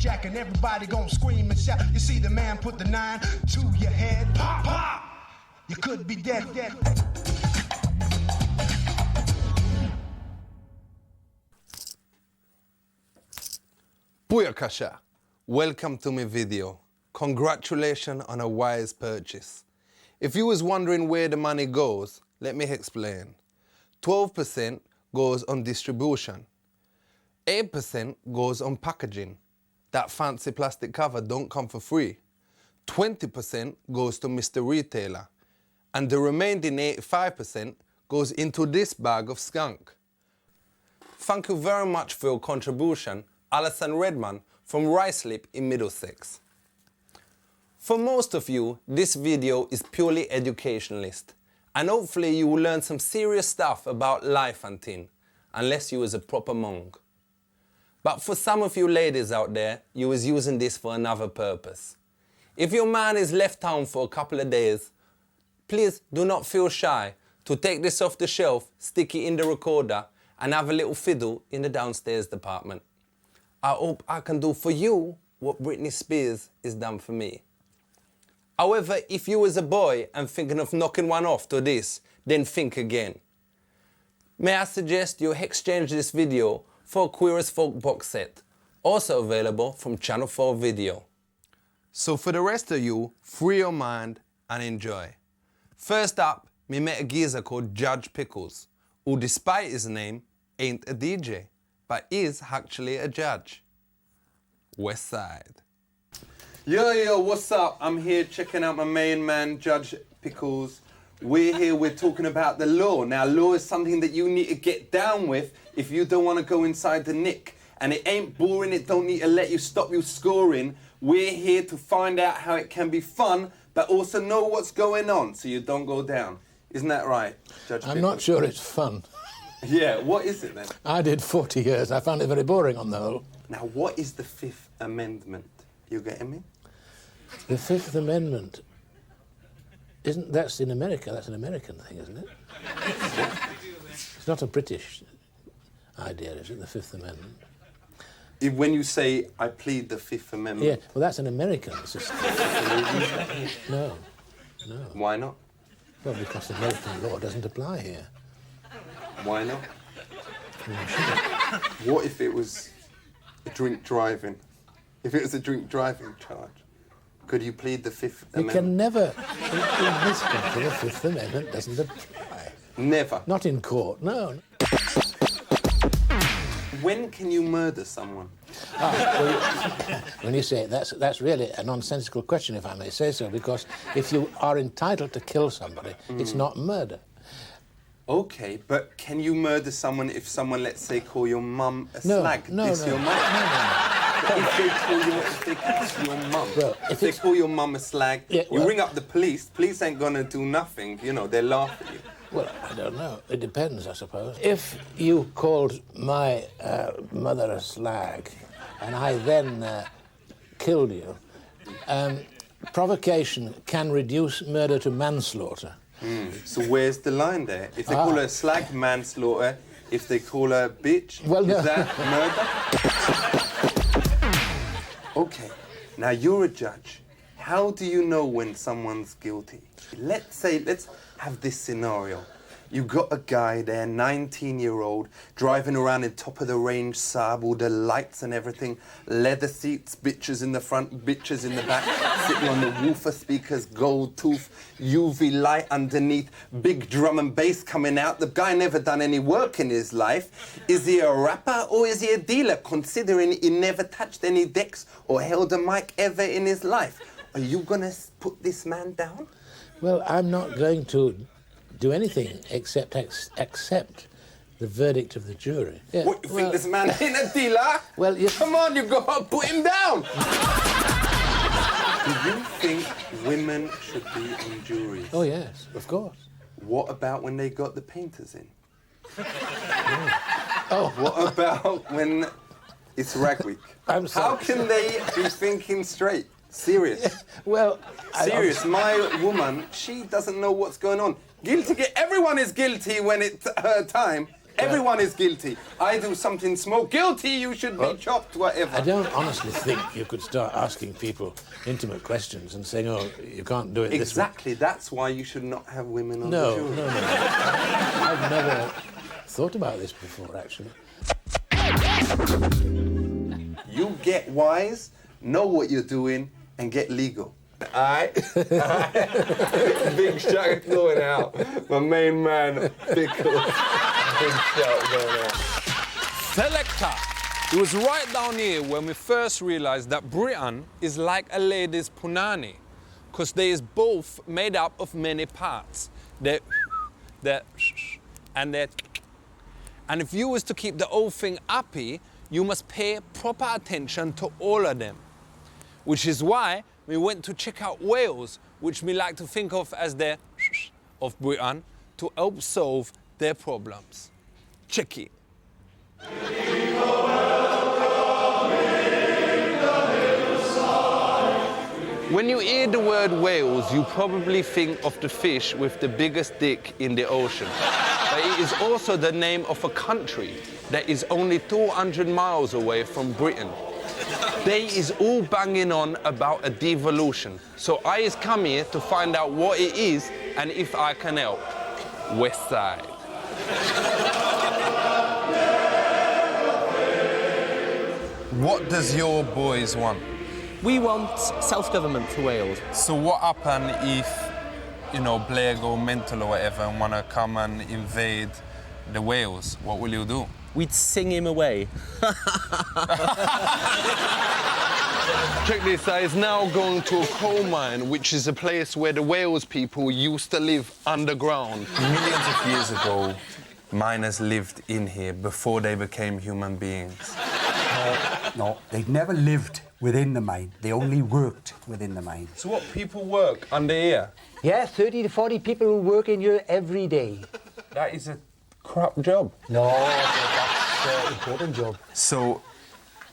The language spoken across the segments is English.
jack and everybody gon' scream and shout. You see the man put the 9 to your head. Pop, pop! You could be dead. Booyakasha! Welcome to my video. Congratulations on a wise purchase. If you was wondering where the money goes, let me explain. 12% goes on distribution. 8% goes on packaging. That fancy plastic cover don't come for free. 20% goes to Mr. Retailer. And the remaining 85% goes into this bag of skunk. Thank you very much for your contribution, Alison Redman from Ruislip in Middlesex. For most of you, this video is purely educationalist, and hopefully you will learn some serious stuff about life and thing, unless you was a proper monk. But for some of you ladies out there, you was using this for another purpose. If your man is left town for a couple of days, please do not feel shy to take this off the shelf, stick it in the recorder, and have a little fiddle in the downstairs department. I hope I can do for you what Britney Spears has done for me. However, if you was a boy and thinking of knocking one off to this, then think again. May I suggest you exchange this video for a Queer as Folk box set, also available from Channel 4 Video. So for the rest of you, free your mind and enjoy. First up, me met a geezer called Judge Pickles, who despite his name, ain't a DJ, but is actually a judge. West Side. Yo, what's up? I'm here checking out my main man, Judge Pickles. We're talking about the law. Now, law is something that you need to get down with if you don't want to go inside the nick. And it ain't boring, it don't need to let you stop you scoring. We're here to find out how it can be fun, but also know what's going on so you don't go down. Isn't that right, Judge Pickles? I'm not sure it's fun. Yeah, what is it then? I did 40 years. I found it very boring on the whole. Now, what is the Fifth Amendment? You getting me? The Fifth Amendment, that's in America, that's an American thing, isn't it? It's not a British idea, is it, the Fifth Amendment? When you say, I plead the Fifth Amendment... Yeah, well, that's an American system. No. Why not? Well, because American law doesn't apply here. Why not? What if it was drink driving? If it was a drink driving charge, could you plead the Fifth Amendment? You can never, in this country, the Fifth Amendment doesn't apply. Never? Not in court, no. When can you murder someone? When you say it, that's really a nonsensical question, if I may say so, because if you are entitled to kill somebody, it's not murder. Okay, but can you murder someone if someone, let's say, call your mum a No, slag? no. If they call your mum, Well, if they call your mum a slag, Yeah, you well- ring up the police. Police ain't gonna do nothing. You know, they laugh at you. Well, I don't know. It depends, I suppose. If you called my mother a slag and I then killed you, provocation can reduce murder to manslaughter. So where's the line there? If they call her a slag, manslaughter. If they call her a bitch, Well, no. is that murder? Okay, now you're a judge. How do you know when someone's guilty? Let's have this scenario. You got a guy there, 19-year-old, driving around in top-of-the-range Saab, all the lights and everything, leather seats, bitches in the front, bitches in the back, sitting on the woofer speakers, gold tooth, UV light underneath, big drum and bass coming out. The guy never done any work in his life. Is he a rapper or is he a dealer, considering he never touched any decks or held a mic ever in his life? Are you gonna put this man down? Well, I'm not going to do anything except accept the verdict of the jury. Yeah, What, you think this man ain't a dealer? Well, you... Come on, you gotta put him down! Do you think women should be on juries? Oh, yes, of course. What about when they got the painters in? Oh. What about when it's rag week? I'm sorry. How can they be thinking straight? Serious. Well, Serious. My woman, she doesn't know what's going on. Guilty. Everyone is guilty when it's her time. Everyone is guilty. I do something small. Guilty, you should be chopped, whatever. I don't honestly think you could start asking people intimate questions and saying, oh, you can't do it this way. Exactly, that's why you should not have women on the No, jury. no, no. I've never thought about this before, actually. You get wise, know what you're doing, and get legal. Aight? Big shout going out. My main man, Pickle. Big shout going out. Selector. It was right down here when we first realized that Britain is like a lady's punani, because they is both made up of many parts. And if you was to keep the whole thing happy, you must pay proper attention to all of them. Which is why we went to check out Wales, which we like to think of as the of Britain, to help solve their problems. Check it. When you hear the word Wales, you probably think of the fish with the biggest dick in the ocean. But it is also the name of a country that is only 200 miles away from Britain. They is all banging on about a devolution. So I is come here to find out what it is and if I can help. West Side. What does your boys want? We want self-government for Wales. So what happen if, you know, Blair go mental or whatever and want to come and invade the Wales? What will you do? We'd sing him away. Check this, I is now going to a coal mine, which is a place where the Wales people used to live underground. Millions of years ago, miners lived in here before they became human beings. No, they'd never lived within the mine. They only worked within the mine. So what, people work under here? Yeah, 30 to 40 people who work in here every day. That is a crap job. No, that's an important job. So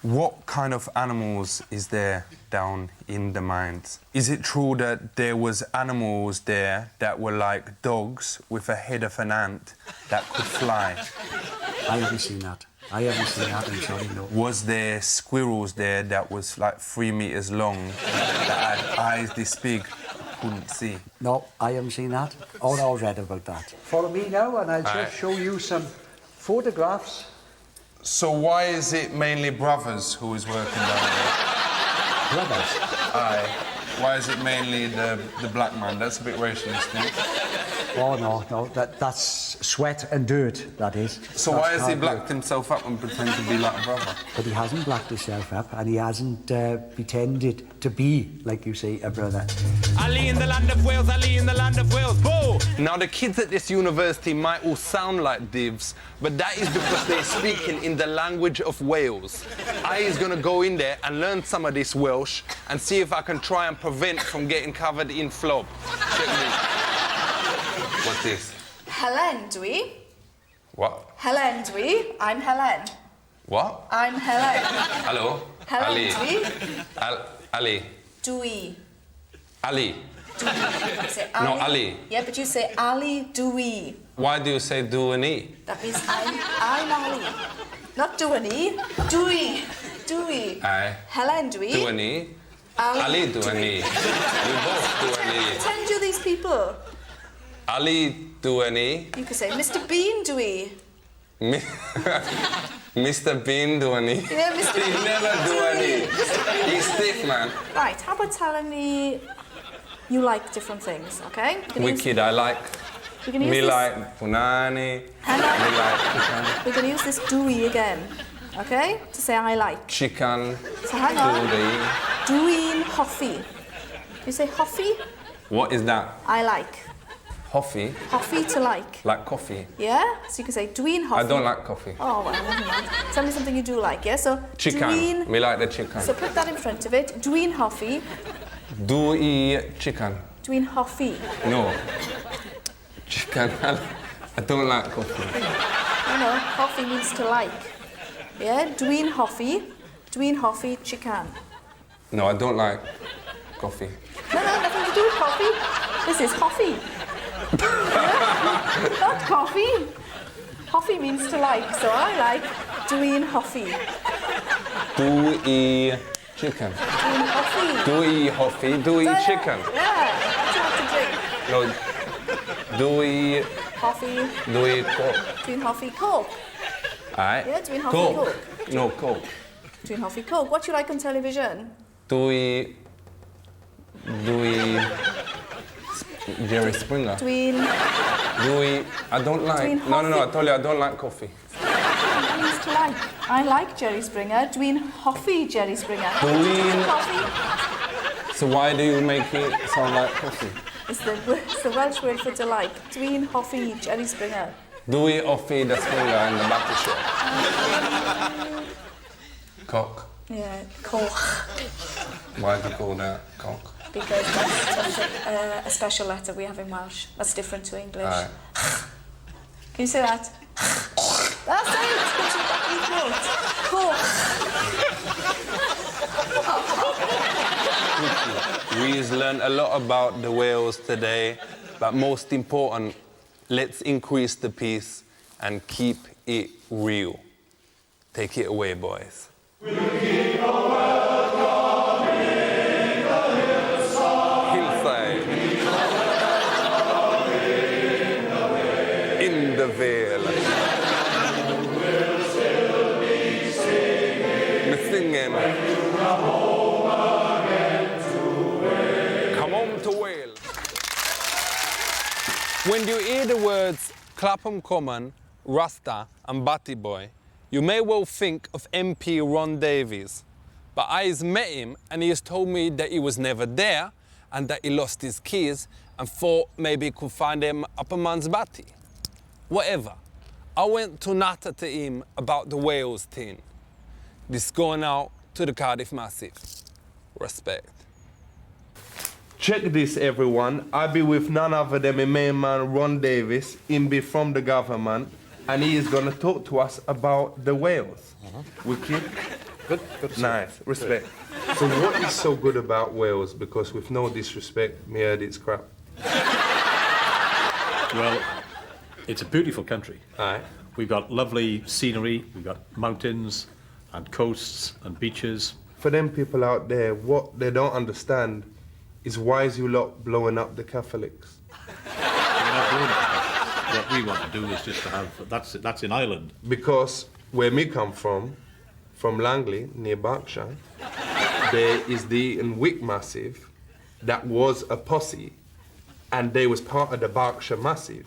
what kind of animals is there down in the mines? Is it true that there was animals there that were like dogs with a head of an ant that could fly? I haven't seen that. I haven't seen that, I'm sorry, no. Was there squirrels there that was like 3 meters long, that had eyes this big, couldn't see? No, I haven't seen that. All I read about that. Follow me now and I'll just show you some photographs. So why is it mainly brothers who is working down there? Brothers? Aye. Why is it mainly the black man? That's a bit racist, isn't it? Oh, no, that's sweat and dirt, that is. So That's why has he hard blacked work. himself up and pretend to be like a brother? But he hasn't blacked himself up and he hasn't pretended to be, like you say, a brother. Ali in the land of Wales, Ali in the land of Wales, boo! Now the kids at this university might all sound like divs, but that is because they're speaking in the language of Wales. I is gonna go in there and learn some of this Welsh and see if I can try and prevent from getting covered in flob. Check me. What's this? Helen, dwi. What? Helen, dwi. I'm Helen. What? I'm Helen. Hello? Helen, Ali. dwi. Ali. Dwi. Ali. Dwi. You say No, Ali. Yeah, but you say Ali, dwi. Why do you say do and e? That means I'm Ali. Not do an e. Dwi. Dwi. Aye. Helen, dwi. Do and e? Ali do and e. We both do and e. Pretend you're these people. Ali do and e. You could say Mr. Bean, dwi. Mr. Bean do and e. Yeah, Mr. He Bean. never do and e. Dwi. He's stiff, man. Right, how about telling me you like different things, okay? You can Wicked, I like. We can use Me this. like punani. Hang on. Me like chicken. We're going to use this dwi again, okay? To say I like. Chicken. So hang on. Doody. Dwi'n hoffi. You say hoffi? What is that? I like. Hoffi? Hoffi to like. Like coffee. Yeah? So you can say dwi'n hoffi. I don't like coffee. Oh, well, never mind. Tell me something you do like, yeah? So Chicken. dwi'n... Me like the chicken. So put that in front of it. Dwi'n hoffi. Do eat chicken. Dwi'n hoffi. No. Chicken. I don't like coffee. No, hoffi means to like. Yeah? Dwi'n hoffi. Dwi'n hoffi chicken. No, I don't like coffee. No, nothing to do with coffee. This is hoffi. Yeah? Not coffee. Hoffi means to like, so I like dwi'n hoffi. Dwi chicken. Dwi'n hoffi. Dwi hoffi. Dwi chicken. Yeah, what do you have to drink? No. Dwi Hoffi. coke. Dwi'n hoffi Coke. Alright. Yeah, dwi'n hoffi Coke. Coke. No, coke. Dwi'n hoffi Coke. What do you like on television? Dwi Jerry Springer. Dwi'n... I don't like. Dwi'n No, I hoffi. told you I don't like coffee. Means to like. I like Jerry Springer. Dwi'n hoffi Jerry Springer. Dwi'n- Hoffi. So why do you make it sound like coffee? It's the Welsh word for to like. Dwi'n hoffi Jerry Springer. Dwi hoffi the Springer in the battle shop. Cock. Yeah, Coch. Why do you call that cock? Because that's a special letter we have in Welsh. That's different to English. Alright. Can you say that? That's it. Because you've got these notes. Coch. We've learned a lot about the whales today, but most important, let's increase the peace and keep it real. Take it away, boys. Hillside. In the Vale. We're singing. Come home to Wales. When you hear the words Clapham Common, Rasta and Batty Boy, you may well think of MP Ron Davies. But I has met him and he has told me that he was never there and that he lost his keys and thought maybe he could find them up a man's batty. Whatever. I went to natter to him about the Wales thing. This going out to the Cardiff Massive. Respect. Check this, everyone. I be with none other than my main man, Ron Davis. Him be from the government, and he is going to talk to us about the whales. Wicked? Good. Nice. Respect. So what is so good about Wales? Because with no disrespect, me heard it's crap. Well, it's a beautiful country. Aye. We've got lovely scenery, we've got mountains and coasts and beaches. For them people out there, what they don't understand is why is you lot blowing up the Catholics? We're not doing it. What we want to do is just to have, that's in Ireland. Because where me come from Langley, near Berkshire, there is the Eton Wick Massive that was a posse, and they was part of the Berkshire Massive.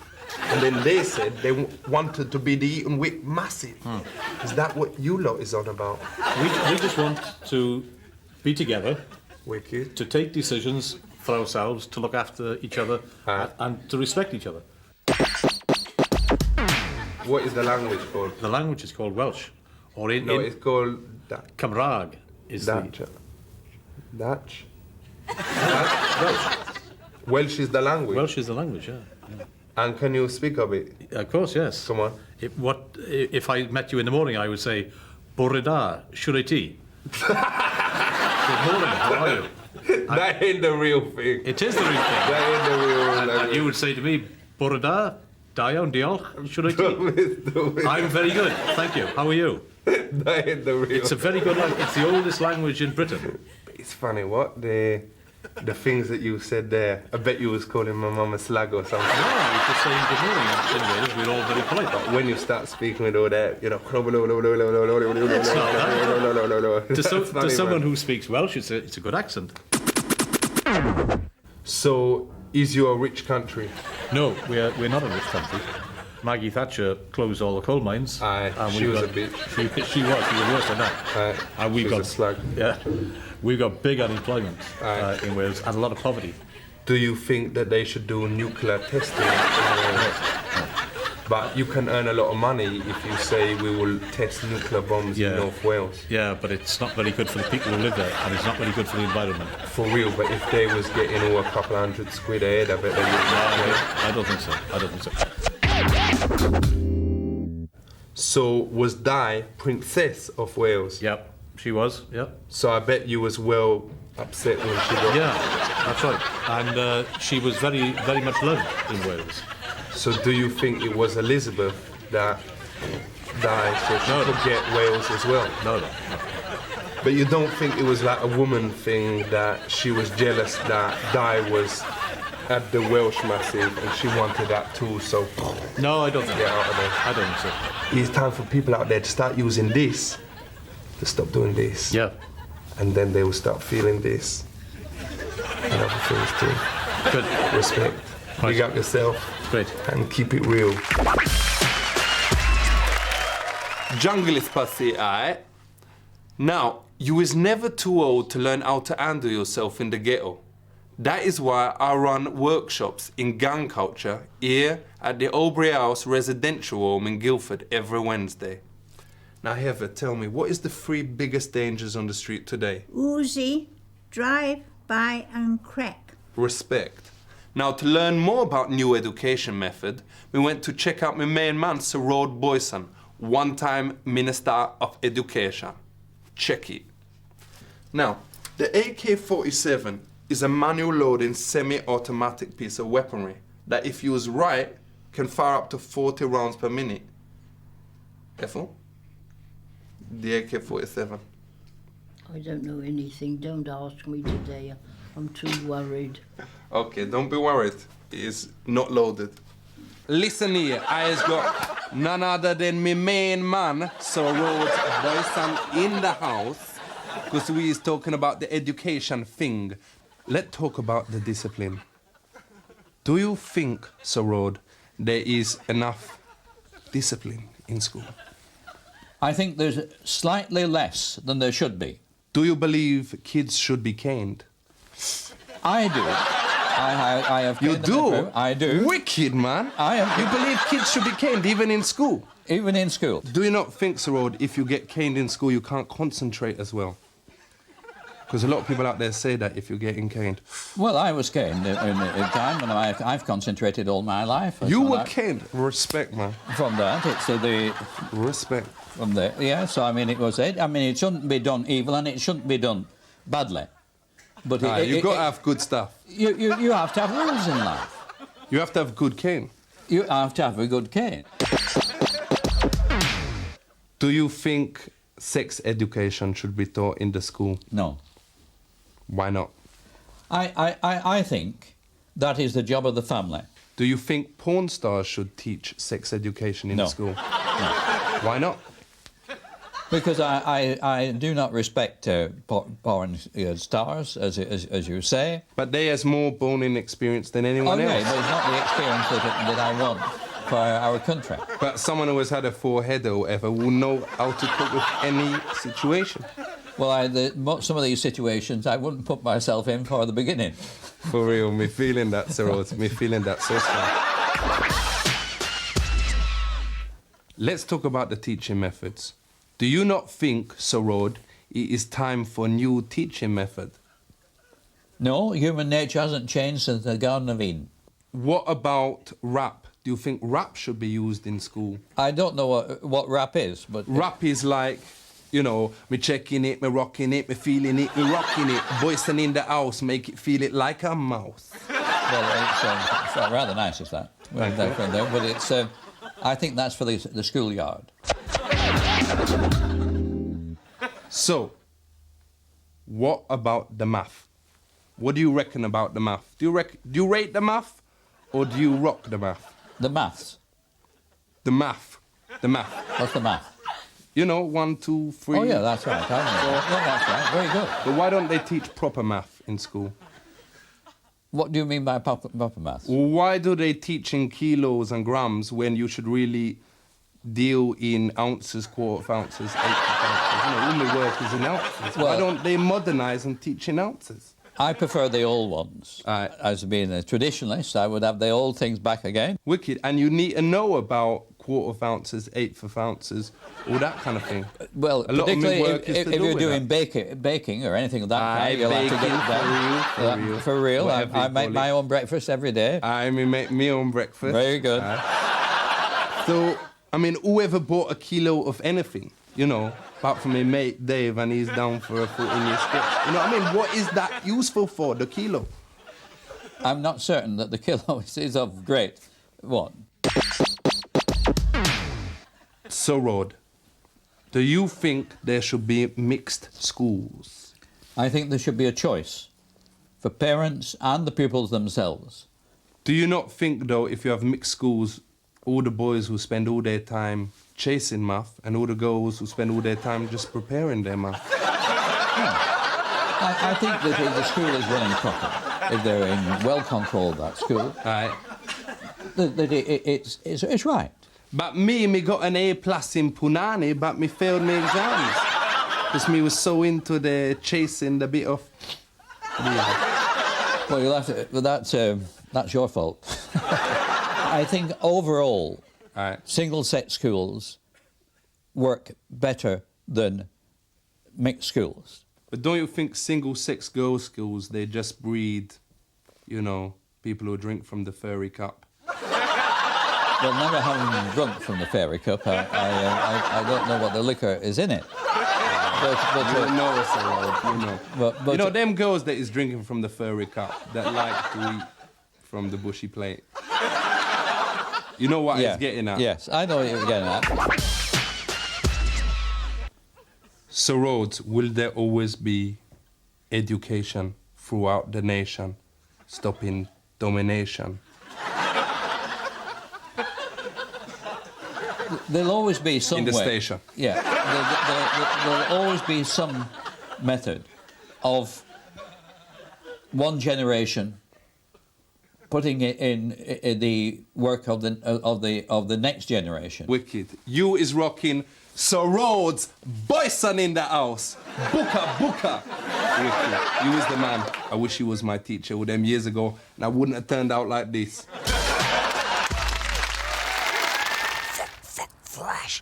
And then they said they wanted to be the Eton Wick Massive. Is that what you lot is on about? We just want to be together, Wicked. to take decisions for ourselves, to look after each other Aye. and to respect each other. What is the language called? The language is called Welsh. Or in It's called Cymraeg is Dutch. the... Dutch? Welsh. Welsh is the language. Welsh is the language, yeah. And can you speak a bit? Of course, yes. Come on. If I met you in the morning, I would say, Bore da, shwre ti? Good morning, how are you? That ain't the real thing. It is the real thing. That ain't the real And language. you would say to me, Bore da, da iawn, diolch, shwre ti? I'm very good, thank you. How are you? That ain't the real. It's a very good language. It's the oldest language in Britain. It's funny, what? The things that you said there, I bet you was calling my mum a slag or something. No, I was just saying good morning. In Wales, we're all very polite. But when you start speaking with all that, you know... To someone who speaks Welsh, it's a good accent. So, is you a rich country? No, we're not a rich country. Maggie Thatcher closed all the coal mines. Aye, and she we've was got- a bitch. She was worse than that. Aye, And we've she got was a slug. Yeah, we've got big unemployment Aye. in Wales and a lot of poverty. Do you think that they should do nuclear testing? But you can earn a lot of money if you say we will test nuclear bombs in Yeah. North Wales. Yeah, but it's not very good for the people who live there, and it's not very good for the environment. For real, but if they was getting all a couple hundred quid a head, I bet they would. I don't think so. I don't think so. So was Di Princess of Wales? Yep, she was. Yep. So I bet you was well upset when she got... Yeah, that's right. And she was very, very much loved in Wales. So do you think it was Elizabeth that Di, so she could get Wales as well. No. But you don't think it was like a woman thing that she was jealous that Di was at the Welsh Massive and she wanted that too, so No, I don't think get so. out of there. I don't think so. It's time for people out there to start using this, to stop doing this. Yeah. And then they will start feeling this. And other things too. Good. Respect. Right. Big up yourself. Great. And keep it real. Jungle is pussy, aye? Now, you is never too old to learn how to handle yourself in the ghetto. That is why I run workshops in gang culture here at the Aubrey House residential home in Guildford every Wednesday. Now, Heather, tell me, what is the 3 biggest dangers on the street today? Uzi, drive, by and crack. Respect. Now, to learn more about new education method, we went to check out my main man, Sir Rod Boyson, one-time Minister of Education. Check it. Now, the AK-47 is a manual loading semi-automatic piece of weaponry that, if used right, can fire up to 40 rounds per minute. Ethel? The AK-47. I don't know anything. Don't ask me today. I'm too worried. Okay, don't be worried. It is not loaded. Listen here, I has got none other than my main man, Sir Rhodes Boyson, in the house, because we is talking about the education thing. Let's talk about the discipline. Do you think, Sir Rhodes, there is enough discipline in school? I think there's slightly less than there should be. Do you believe kids should be caned? I do. I have. You do? I do. Wicked, man. I am. You believe kids should be caned even in school? Even in school. Do you not think, Sir Rod, if you get caned in school, you can't concentrate as well? Because a lot of people out there say that if you're getting caned. Well, I was caned in a time, and I've concentrated all my life. You were caned. Respect, man. From that, it's the... Respect. From there, yeah, so I mean, it was it. I mean, it shouldn't be done evil, and it shouldn't be done badly. But you've got to have good stuff. You have to have rules in life. You have to have good cane. You have to have a good cane. Do you think sex education should be taught in the school? No. Why not? I think that is the job of the family. Do you think porn stars should teach sex education in school? No. Why not? Because I do not respect porn stars, as you say. But they has more boning experience than anyone else. Okay, but it's not the experience that I want for our country. But someone who has had a forehead or whatever will know how to cope with any situation. Well, some of these situations I wouldn't put myself in for the beginning. For real, me feeling that, Sir Rhodes, me feeling that so strong. Let's talk about the teaching methods. Do you not think, Sir Rhodes, it is time for a new teaching method? No, human nature hasn't changed since the Garden of Eden. What about rap? Do you think rap should be used in school? I don't know what rap is, but... Rap is like, you know, me checking it, me rocking it, me feeling it, me rocking it. Boyson in the house, make it feel it like a mouse. Well, it's rather nice, is that? But it's... I think that's for the schoolyard. So, what about the math? What do you reckon about the math? Do you rate the math, or do you rock the math? The maths. The math. The math. What's the math? You know, 1, 2, 3. Oh yeah, that's right. That's right. Very good. But why don't they teach proper math in school? What do you mean by proper maths? Why do they teach in kilos and grams when you should really deal in ounces, quarter of ounces, eighth of ounces? You know, all my work is in ounces. Why don't they modernise and teach in ounces? I prefer the old ones. As being a traditionalist, I would have the old things back again. Wicked. And you need to know about quarter of ounces, eighth of ounces, all that kind of thing. Well, a lot particularly of my work if you're doing baking or anything of that kind, you'll have to get that. For real. I make my own breakfast every day. I make my own breakfast. Very good. So, I mean, whoever bought a kilo of anything, you know, apart from my mate Dave, and he's down for a 14-year stretch. You know what I mean? What is that useful for, the kilo? I'm not certain that the kilo is of great. What? So, Rod, do you think there should be mixed schools? I think there should be a choice for parents and the pupils themselves. Do you not think, though, if you have mixed schools, all the boys will spend all their time chasing math and all the girls will spend all their time just preparing their math? I think that if the school is running properly, if they're in well-controlled that school, Right. that it's right. But me got an A+ in Punani, but me failed my exams. Because me was so into the chasing the bit of... Yeah. Well, you'll have to, well, that's your fault. I think overall, single-sex schools work better than mixed schools. But don't you think single-sex girls' schools, they just breed, you know, people who drink from the fairy cup? Well, never having drunk from the fairy cup, I don't know what the liquor is in it. But you don't know it's a road, you know. But you know, them girls that is drinking from the fairy cup, that like to eat from the bushy plate. You know what it's getting at? Yes, I know what you're getting at. So, Rhodes, will there always be education throughout the nation, stopping domination? There'll always be some in the way. station. Yeah, there'll always be some method of one generation putting it in the work of the next generation. Wicked. You is rocking. So Rhodes, boyson in the house. Booker. Wicked. You is the man. I wish you was my teacher with them years ago, and I wouldn't have turned out like this. Flash.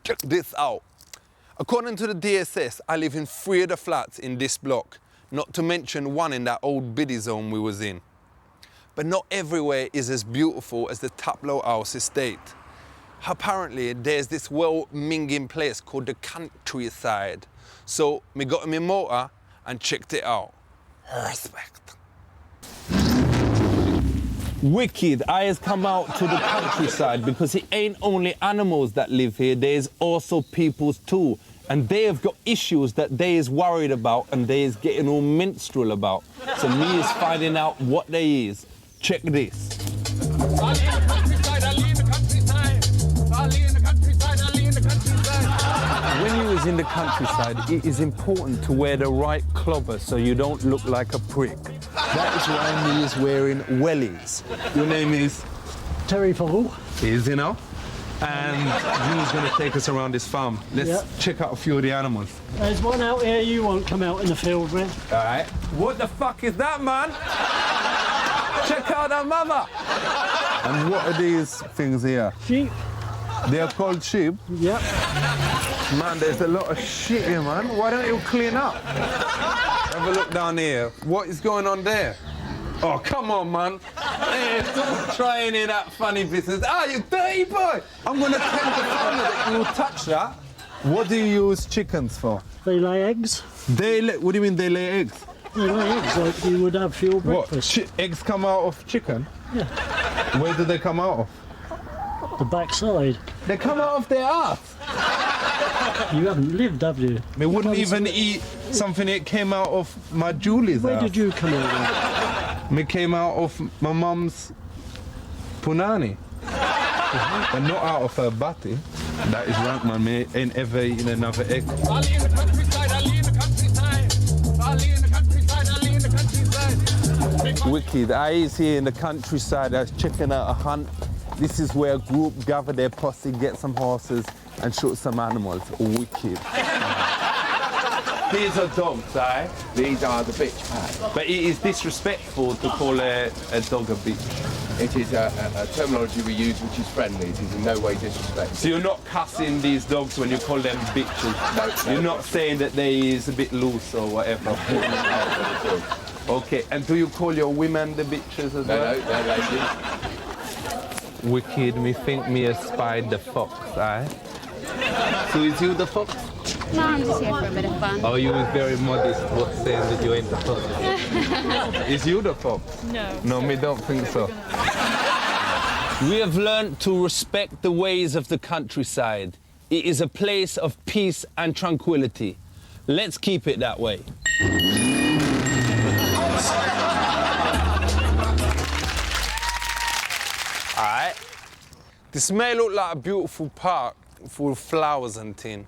Check this out. According to the DSS, I live in 3 of the flats in this block, not to mention one in that old biddy zone we was in. But not everywhere is as beautiful as the Taplow House estate. Apparently, there's this well-minging place called the Countryside. So, me got in my motor and checked it out. Respect. Wicked, I has come out to the countryside because it ain't only animals that live here, there's also peoples too. And they have got issues that they is worried about and they is getting all minstrel about. So me is finding out what they is. Check this. When you is in the countryside, it is important to wear the right clobber so you don't look like a prick. That is why me is wearing wellies. Your name is? Terry Paul. Easy now. And you was going to take us around this farm. Let's check out a few of the animals. There's one out here you won't come out in the field with. All right. What the fuck is that, man? Check out that mother. And what are these things here? Sheep. They are called sheep? Yep. Man, there's a lot of shit here, man. Why don't you clean up? Have a look down here. What is going on there? Oh, come on, man. Hey, don't try any of that funny business. Ah, you dirty boy! I'm gonna tell the family that you touch that. What do you use chickens for? They lay eggs. What do you mean they lay eggs? They lay eggs like you would have for your breakfast. What? Eggs come out of chicken? Yeah. Where do they come out of? The backside. They come out of their ass. You haven't lived, have you? They wouldn't even eat something that came out of my Julie's Where ass. did you come out Me came out of my mum's punani. But not out of her body. That is rank, man. Me ain't ever eaten another egg. Ali in the countryside, Ali in the countryside. Ali in the countryside, Ali in the countryside. Wicked, I is here in the countryside, I was checking out a hunt. This is where a group gather their posse, get some horses and shoot some animals. Wicked. These are dogs, eh? These are the bitch pack. But it is disrespectful to call a dog a bitch. It is a terminology we use which is friendly. It is in no way disrespectful. So you're not cussing these dogs when you call them bitches? No, you're not saying that they is a bit loose or whatever? Okay, and do you call your women the bitches as well? No, they're ladies. Wicked, me think me a spied the fox, eh? So is you the fox? No, I'm just here for a bit of fun. Oh, you was very modest, what saying that you ain't the fox? Is you the fox? No. No, me don't think so. We have learned to respect the ways of the countryside. It is a place of peace and tranquility. Let's keep it that way. All right. This may look like a beautiful park full of flowers and tin.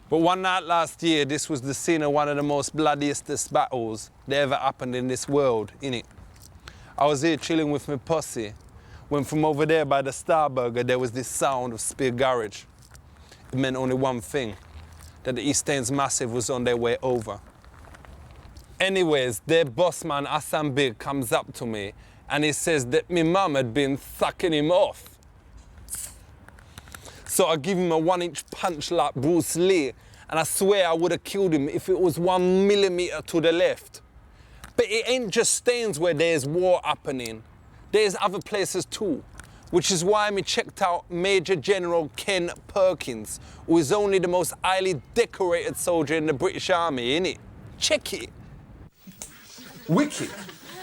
But one night last year, this was the scene of one of the most bloodiest battles that ever happened in this world, innit? I was here chilling with my posse, when from over there by the Starburger, there was this sound of Spear Garage. It meant only one thing, that the East Staines Massive was on their way over. Anyways, their boss man, Hassan Big, comes up to me and he says that my mum had been sucking him off. So I give him a 1-inch punch like Bruce Lee, and I swear I would have killed him if it was 1 millimeter to the left. But it ain't just Staines where there's war happening. There's other places too, which is why I checked out Major General Ken Perkins, who is only the most highly decorated soldier in the British Army, innit? Check it. Wicked.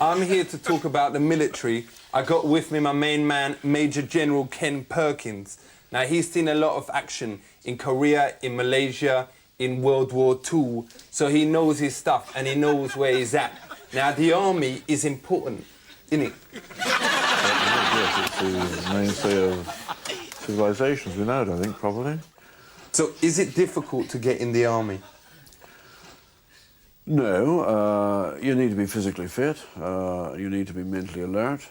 I'm here to talk about the military. I got with me my main man, Major General Ken Perkins. Now, he's seen a lot of action in Korea, in Malaysia, in World War II, so he knows his stuff and he knows where he's at. Now, the army is important, isn't it? Yes, it's the mainstay of civilization, as we know it, I think, probably. So, is it difficult to get in the army? No, you need to be physically fit, you need to be mentally alert.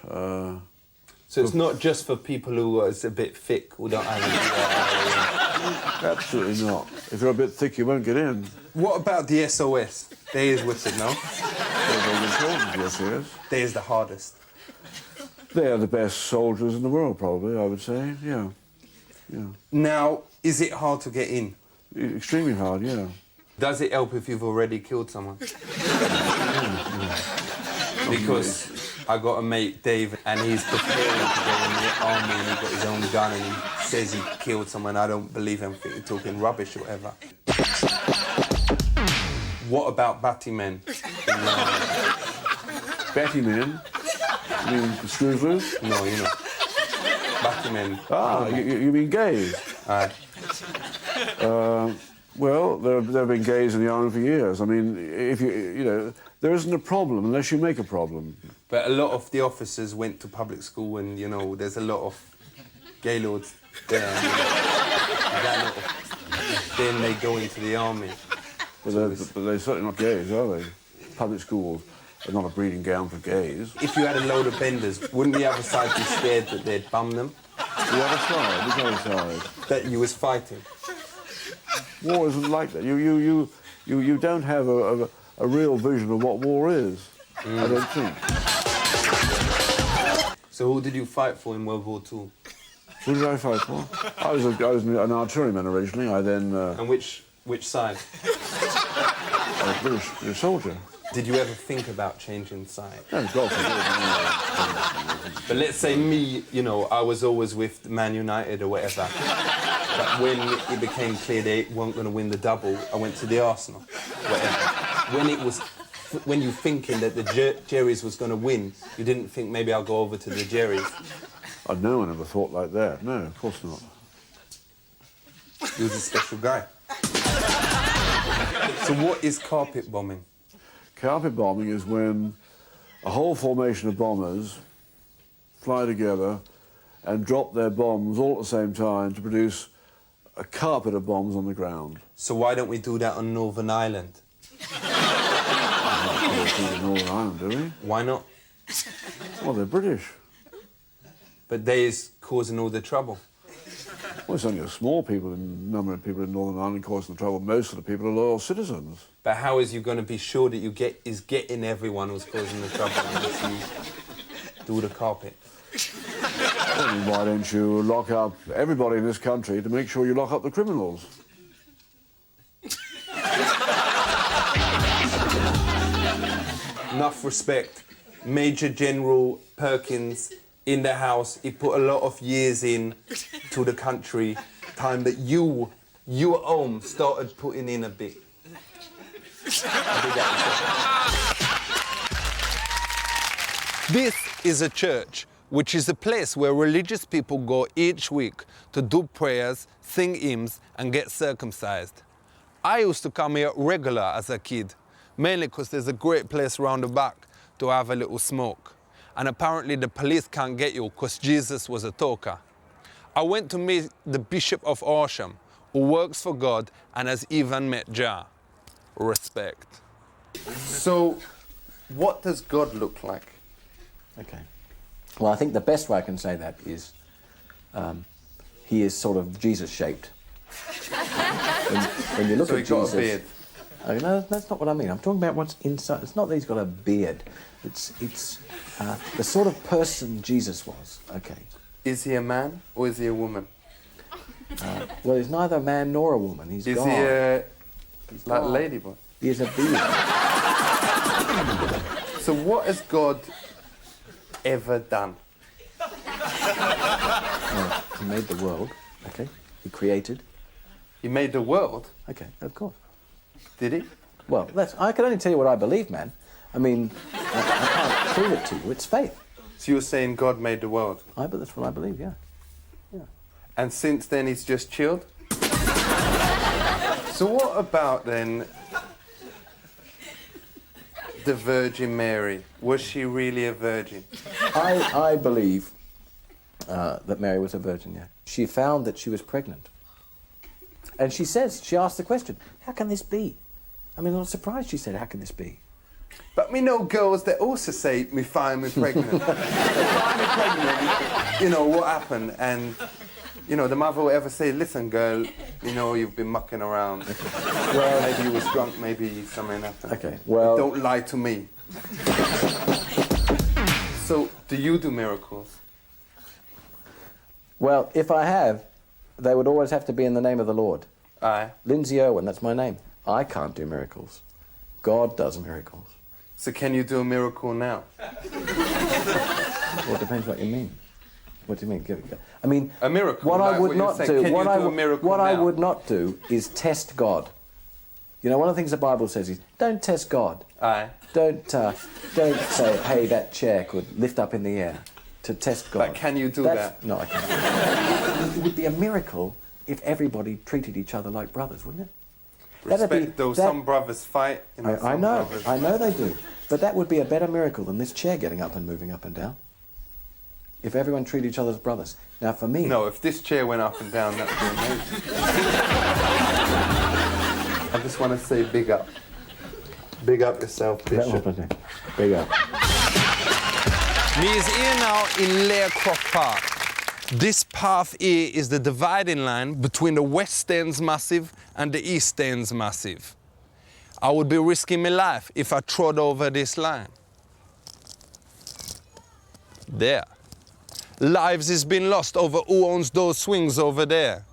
So it's not just for people who are a bit thick, who don't have any... Absolutely not. If you're a bit thick, you won't get in. What about the SOS? They is wicked, no? Yes, yes. They is the hardest. They are the best soldiers in the world, probably, I would say, yeah. Now, is it hard to get in? Extremely hard, yeah. Does it help if you've already killed someone? Because I got a mate, Dave, and he's preparing to go in the army and he got his own gun and he says he killed someone. I don't believe him, I think he's talking rubbish or whatever. What about batty men? Batty men? You mean screws loose? No, you know. Batty men. Ah, you mean gays? Aye. Well, there have been gays in the army for years. I mean, if you know, there isn't a problem unless you make a problem. But a lot of the officers went to public school and, you know, there's a lot of gaylords there. Then they go into the army. But they're certainly not gays, are they? Public schools are not a breeding ground for gays. If you had a load of benders, wouldn't the other side be scared that they'd bum them? The other side? Which other side? That you was fighting. War isn't like that. You don't have a real vision of what war is. I don't think. So who did you fight for in World War II? Who did I fight for? I was an artilleryman originally. I then. And which side? I was a British soldier. Did you ever think about changing side? No, God forbid. But let's say me, you know, I was always with Man United or whatever. But when it became clear they weren't going to win the double, I went to the Arsenal. Whatever. When you thinking that the Jerry's was going to win, you didn't think maybe I'll go over to the Jerry's. No one ever thought like that. No, of course not. He was a special guy. So what is carpet bombing? Carpet bombing is when a whole formation of bombers fly together and drop their bombs all at the same time to produce a carpet of bombs on the ground. So why don't we do that on Northern Ireland? We don't do it on Northern Ireland, do we? Why not? Well, they're British. But they is causing all the trouble. Well, it's only a small number of people in Northern Ireland causing the trouble. Most of the people are loyal citizens. But how is you going to be sure that you getting everyone who's causing the trouble unless you do the carpet? Well, why don't you lock up everybody in this country to make sure you lock up the criminals? Enough respect. Major General Perkins in the house. He put a lot of years in to the country. Time that you at home started putting in a bit. This is a church which is a place where religious people go each week to do prayers, sing hymns, and get circumcised. I used to come here regular as a kid, mainly because there's a great place round the back to have a little smoke. And apparently the police can't get you because Jesus was a talker. I went to meet the Bishop of Horsham, who works for God and has even met Jah. Respect. So, what does God look like? Okay. Well, I think the best way I can say that is he is sort of Jesus-shaped. when you look so at he's got Jesus, a beard. No, that's not what I mean. I'm talking about what's inside. It's not that he's got a beard. It's the sort of person Jesus was. Okay. Is he a man or is he a woman? Well, he's neither a man nor a woman. He's is God. He a He's like God. ladybug? He is a beard. So what has God ever done? Well, he made the world. Okay. He created. He made the world? Okay, of course. Did he? Well, I can only tell you what I believe, man. I mean, I can't prove it to you. It's faith. So you're saying God made the world? That's what I believe, yeah. And since then he's just chilled? So what about then the Virgin Mary? Was she really a virgin? I believe that Mary was a virgin, yeah. She found that she was pregnant. And she asked the question, how can this be? I mean, I'm not surprised she said, how can this be? But we know girls that also say, me find me pregnant. They find me pregnant, you know, what happened? And, you know, the mother will ever say, listen, girl, you know, you've been mucking around. Well, maybe you was drunk, maybe something happened. Okay, well... Don't lie to me. So, do you do miracles? Well, if I have, they would always have to be in the name of the Lord. Aye. Lindsay Irwin, that's my name. I can't do miracles. God does miracles. So can you do a miracle now? Well, it depends what you mean. What do you mean? I mean, a miracle. What like I would not do. What I would not do is test God. You know, one of the things the Bible says is, don't test God. Aye. Don't say, hey, that chair could lift up in the air to test God. But can you do that? No, I can't. It would be a miracle if everybody treated each other like brothers, wouldn't it? Respect, though some brothers fight. You know, I know they do. But that would be a better miracle than this chair getting up and moving up and down. If everyone treated each other as brothers. Now, for me... No, if this chair went up and down, that would be amazing. I just want to say big up. Big up yourself, Bishop. Big up. Me is here now in Laycroft Park. This path here is the dividing line between the West End's Massive and the East End's Massive. I would be risking my life if I trod over this line. There. Lives has been lost over who owns those swings over there.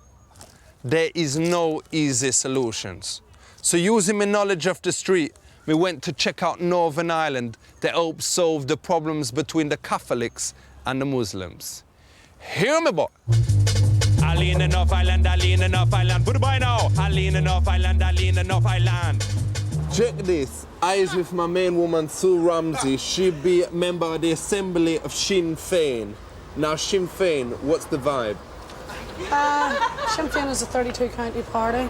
There is no easy solutions. So using my knowledge of the street, we went to check out Northern Ireland to help solve the problems between the Catholics and the Muslims. Hear me, boy. I lean enough island, I lean enough island. Put it by now. I lean enough island, I lean enough island. Check this. I is with my main woman, Sue Ramsey. She be a member of the Assembly of Sinn Féin. Now, Sinn Féin, what's the vibe? Sinn Féin is a 32-county party.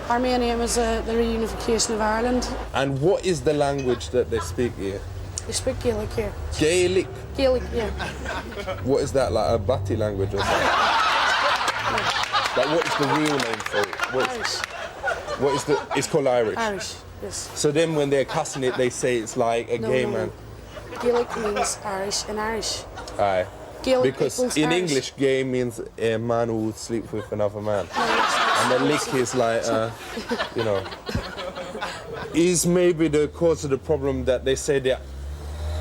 Our main aim is the reunification of Ireland. And what is the language that they speak here? They speak Gaelic here. Gaelic? Gaelic, yeah. What is that, like a Bati language or something? Like, what is the real name for it? What is the... It's called Irish? Irish, yes. So then when they're cussing it, they say it's like a gay man? Gaelic means Irish in Irish. Aye. Gaelic because equals in Irish. English, gay means a man who sleeps with another man. And the lick is like, you know, is maybe the cause of the problem that they say that,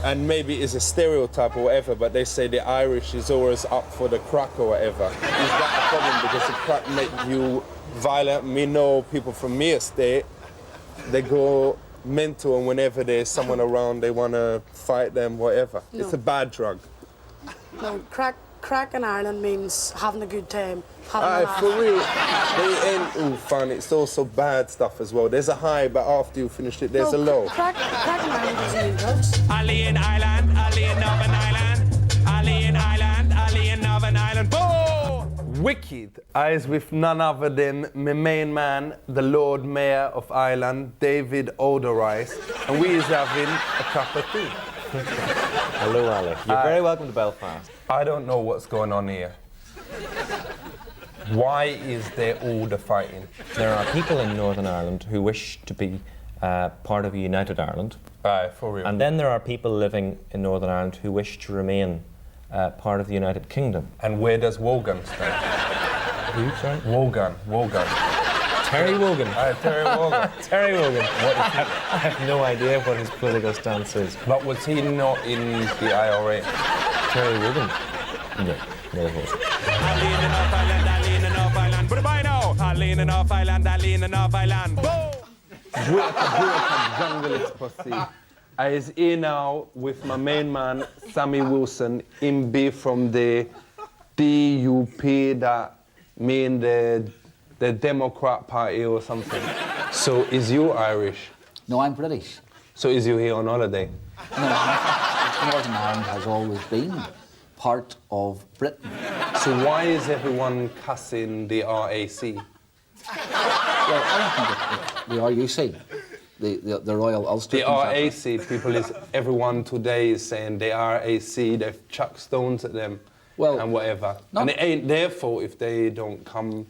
and maybe it's a stereotype or whatever, but they say the Irish is always up for the crack or whatever. Is that a problem because the crack make you violent? Me know people from my estate, they go mental, and whenever there's someone around, they want to fight them, whatever. No. It's a bad drug. No, crack in Ireland means having a good time. Having a laugh. For real. They ain't all fun. It's also bad stuff as well. There's a high, but after you finished it, there's a low. Crack in Ireland doesn't mean drugs. Ali in Ireland, Ali in Northern Ireland, Ali in Ireland. Wicked. I is with none other than my main man, the Lord Mayor of Ireland, David Alderrice, and we is having a cup of tea. Hello, Ali. You're very welcome to Belfast. I don't know what's going on here. Why is there all the fighting? There are people in Northern Ireland who wish to be part of a united Ireland. Aye, for real. And then there are people living in Northern Ireland who wish to remain part of the United Kingdom. And where does Wogan stand? Who, sorry? Wogan. Terry Wogan. Terry Wogan. Terry Wogan. I have no idea what his political stance is. But was he not in the IRA? Terry Wogan? No, he wasn't. Jungle is pussy. I is here now with my main man, Sammy Wilson, in B from the DUP, that mean the Democrat Party or something. So is you Irish? No, I'm British. So is you here on holiday? No, Northern Ireland has always been part of Britain. So why is everyone cussing the RAC? Well, I don't think the RUC, the Royal Ulster. The RAC people is, everyone today is saying the RAC, they've chucked stones at them and whatever. And it ain't their fault if they don't come,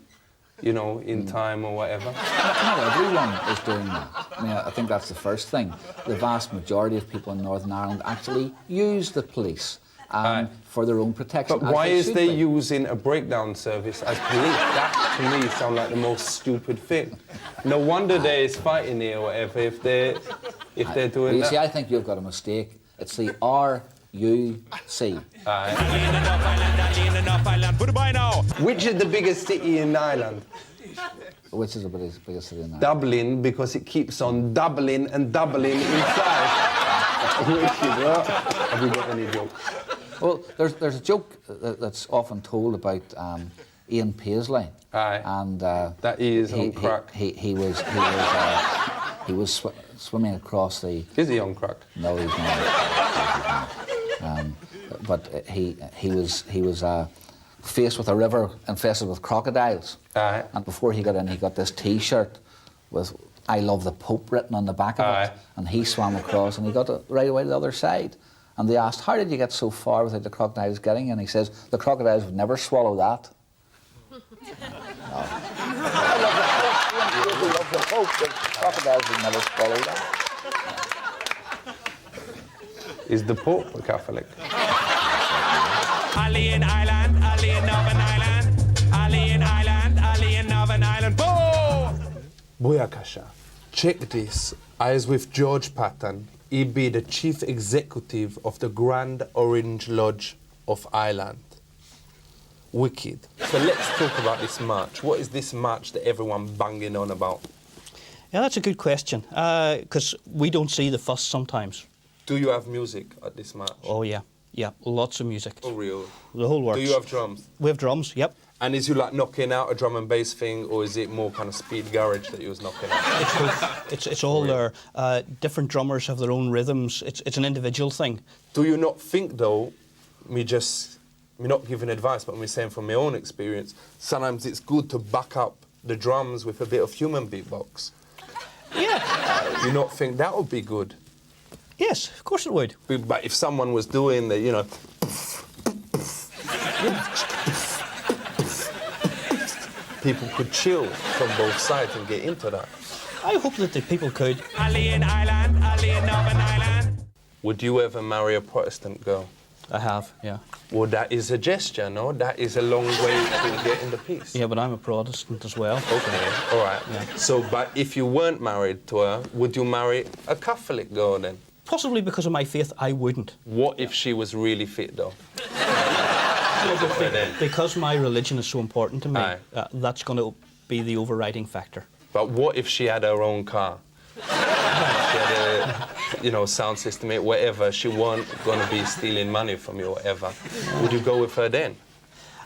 you know, in time or whatever. Not everyone is doing that. I mean, I think that's the first thing. The vast majority of people in Northern Ireland actually use the police for their own protection. But why is they using a breakdown service as police? That, to me, sounds like the most stupid thing. No wonder there is fighting here or whatever if they're doing you that. see, I think you've got a mistake. It's the RUC. Which is the biggest city in Ireland? Which is the biggest city in Ireland? Dublin, because it keeps on doubling and doubling in size. Have you got any jokes? Well, there's a joke that's often told about Ian Paisley. Aye. And that he is on crack. He was swimming across the. Is he on crack? No, he's not. But he was faced with a river infested with crocodiles. Aye. And before he got in, he got this T-shirt with "I love the Pope" written on the back of it. And he swam across, and he got right away to the other side. And they asked, "How did you get so far without the crocodiles getting?" And he says, "The crocodiles would never swallow that." I love the Pope. The crocodiles would never swallow that. Is the Pope a Catholic? Ali in Ireland, Ali in Northern Ireland, Ali in Ireland, Ali in Northern Ireland. Boom! Booyakasha. Check this. I was with George Patton. He be the chief executive of the Grand Orange Lodge of Ireland. Wicked. So let's talk about this march. What is this march that everyone banging on about? Yeah, that's a good question, because we don't see the fuss sometimes. Do you have music at this march? Oh, yeah. Yeah, lots of music. Oh, real? The whole works. Do you have drums? We have drums, yep. And is you like knocking out a drum and bass thing, or is it more kind of speed garage that you was knocking out? It's all there. Different drummers have their own rhythms. It's an individual thing. Do you not think, though, me not giving advice, but me saying from my own experience, sometimes it's good to back up the drums with a bit of human beatbox? Yeah. You not think that would be good? Yes, of course it would. But if someone was doing the, you know, people could chill from both sides and get into that. I hope that the people could. Ali in Ireland, Ali in Northern Ireland. Would you ever marry a Protestant girl? I have, yeah. Well, that is a gesture, no? That is a long way to get in the peace. Yeah, but I'm a Protestant as well. Okay, all right. Yeah. So, but if you weren't married to her, would you marry a Catholic girl then? Possibly because of my faith, I wouldn't. What if she was really fit, though? Because my religion is so important to me, that's going to be the overriding factor. But what if she had her own car? She had a, you know, sound system, whatever. She weren't going to be stealing money from you or whatever. Would you go with her then?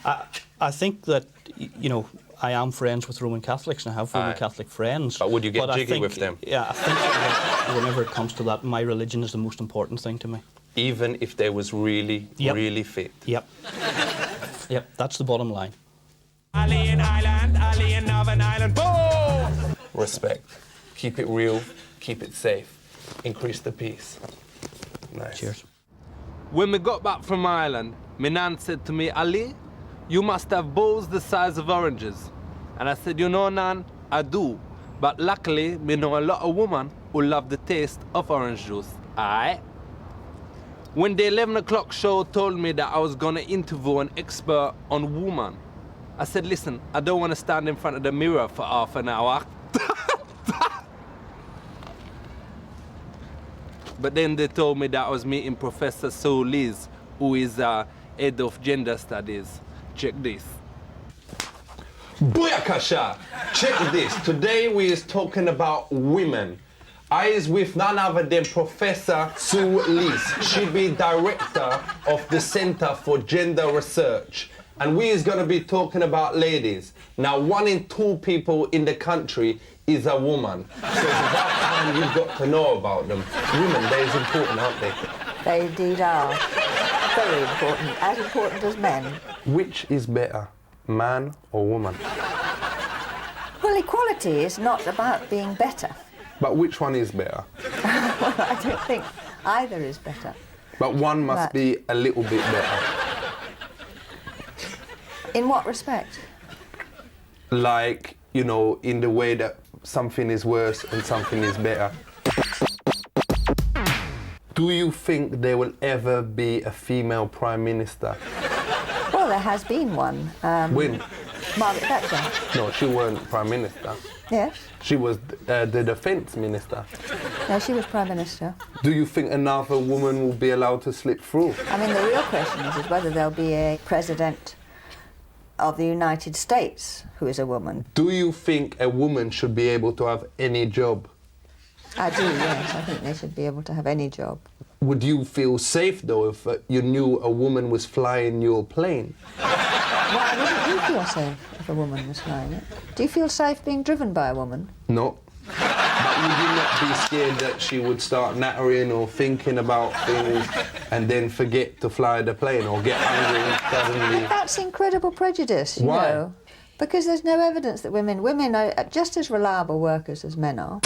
I think that, you know, I am friends with Roman Catholics and I have Roman Catholic friends. But would you get jiggy with them? Yeah, I think that whenever it comes to that, my religion is the most important thing to me. Even if they was really, really fit? Yep. Yep, that's the bottom line. Ali in Ireland, Ali in Northern Ireland, boom! Respect. Keep it real, keep it safe. Increase the peace. Nice. Cheers. When we got back from Ireland, my nan said to me, Ali, you must have bowls the size of oranges. And I said, you know, Nan, I do. But luckily, me know a lot of women who love the taste of orange juice. Aight? When the 11 o'clock show told me that I was gonna interview an expert on women, I said, listen, I don't want to stand in front of the mirror for half an hour. But then they told me that I was meeting Professor Sue Liz, who is head of gender studies. Check this. Booyakasha! Check this. Today we is talking about women. I is with none other than Professor Sue Liz. She be director of the Center for Gender Research. And we is gonna be talking about ladies. Now, 1 in 2 people in the country is a woman. So it's about time you've got to know about them. Women, they're as important, aren't they? They indeed are. Very important. As important as men. Which is better, man or woman? Well, equality is not about being better. But which one is better? Well, I don't think either is better. But one must be a little bit better. In what respect? Like, you know, in the way that something is worse and something is better. Do you think there will ever be a female prime minister? Well, there has been one. When? Margaret Thatcher. No, she weren't prime minister. Yes. She was the defence minister. No, she was prime minister. Do you think another woman will be allowed to slip through? I mean, the real question is whether there'll be a president of the United States who is a woman. Do you think a woman should be able to have any job? I do, yes. I think they should be able to have any job. Would you feel safe, though, if you knew a woman was flying your plane? Why wouldn't you feel safe if a woman was flying it? Do you feel safe being driven by a woman? No. But would you not be scared that she would start nattering or thinking about things and then forget to fly the plane or get angry and suddenly... That's incredible prejudice, you Why? know. Because there's no evidence that women are just as reliable workers as men are.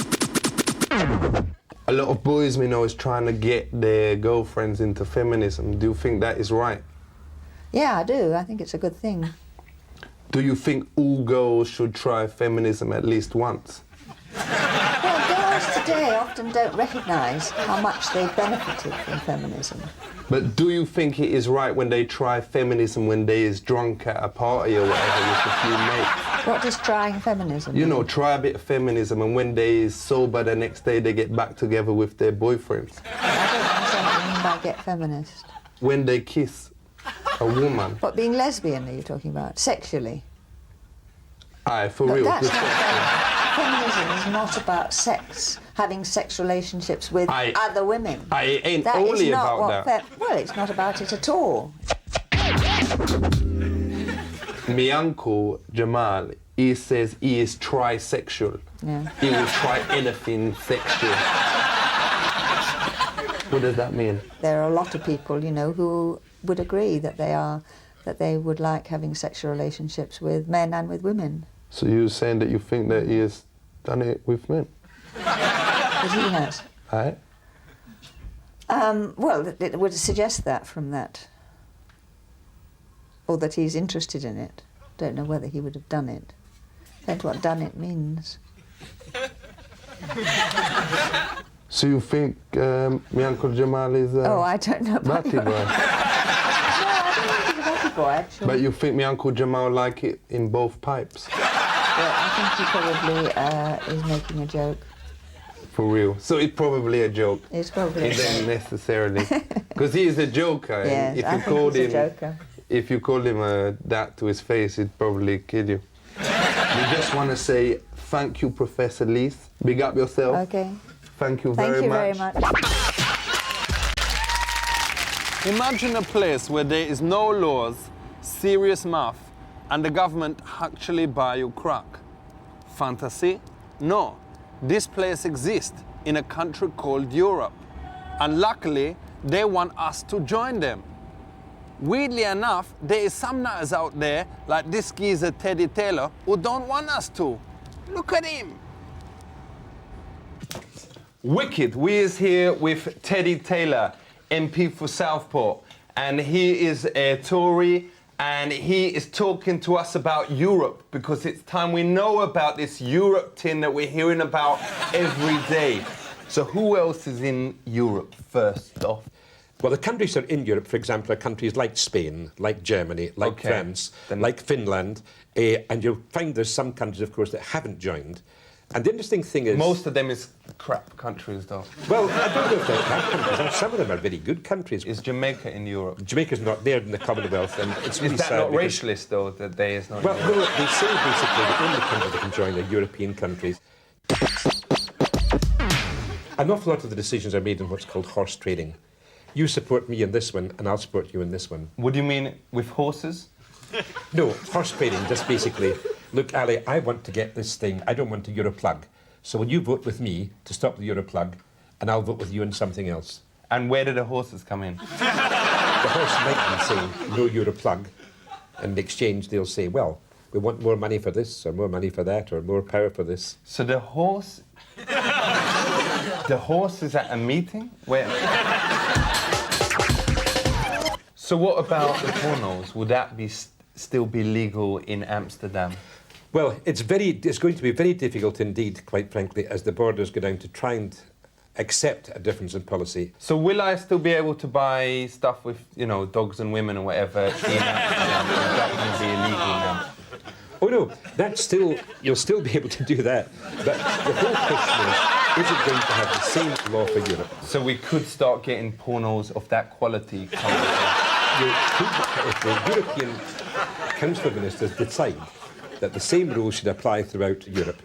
A lot of boys we know is trying to get their girlfriends into feminism. Do you think that is right? Yeah, I do. I think it's a good thing. Do you think all girls should try feminism at least once? Well, girls today often don't recognise how much they benefited from feminism. But do you think it is right when they try feminism when they is drunk at a party or whatever with a few mates? What does trying feminism You know, mean? try a bit of feminism and when they is sober the next day they get back together with their boyfriends. I don't understand what you mean by get feminist. When they kiss a woman. What, being lesbian are you talking about? Sexually? Aye, for But real. that's good not sex. feminism is not about sex, having sex relationships with other women. It ain't That is only not about what that. well, it's not about it at all. My uncle Jamal, he says he is trisexual. Yeah. He will try anything sexual. What does that mean? There are a lot of people, you know, who would agree that they would like having sexual relationships with men and with women. So you're saying that you think that he has done it with men? That he has. Aye. Well, it would suggest that from that. Or that he's interested in it. Don't know whether he would have done it. Depends what done it means. So you think my uncle Jamal is Oh, I don't know about batty boy? Boy, actually. But you think my uncle Jamal like it in both pipes? Well, I think he probably is making a joke. For real. So it's probably a joke. It's probably a It joke. isn't necessarily. Because he is a joker. Yes, and if I you think called he's a him, joker. if you called him that to his face, he'd probably kill you. We just want to say thank you, Professor Leith. Big up yourself. Okay. Thank you Thank very you much. very much. Imagine a place where there is no laws, serious math, and the government actually buy you crack. Fantasy? No. This place exists in a country called Europe. And luckily, they want us to join them. Weirdly enough, there is some nutters out there, like this geezer Teddy Taylor, who don't want us to. Look at him. Wicked, we is here with Teddy Taylor, MP for Southport, and he is a Tory, and he is talking to us about Europe, because it's time we know about this Europe thing that we're hearing about every day. So who else is in Europe first off? Well, the countries that are in Europe, for example, are countries like Spain, like Germany, like France, like Finland, and you'll find there's some countries, of course, that haven't joined. And the interesting thing is... Most of them is crap countries, though. Well, I don't know if they're crap countries. Some of them are very good countries. Is Jamaica in Europe? Jamaica's not there in the Commonwealth, and it's really sad. Is that not because... racialist, though, that they is not... Well, no, they say basically the only countries that can join are European countries. An awful lot of the decisions are made in what's called horse trading. You support me in this one, and I'll support you in this one. What do you mean, with horses? No, horse trading, just basically, look, Ali, I want to get this thing, I don't want a Euro plug. So will you vote with me to stop the Euro plug, and I'll vote with you on something else. And where do the horses come in? The horse might be saying, no Euro plug, and in exchange they'll say, well, we want more money for this, or more money for that, or more power for this. So the horse... the horse is at a meeting? Where... So what about the pornos? Would that be still be legal in Amsterdam? Well, it's going to be very difficult indeed, quite frankly, as the borders go down to try and accept a difference in policy. So will I still be able to buy stuff with, you know, dogs and women or whatever in Amsterdam? Is that going to be illegal now? Oh no, that's still, you'll still be able to do that. But the whole question is it going to have the same law for Europe? So we could start getting pornos of that quality coming if the European Council of Ministers decide that the same rules should apply throughout Europe.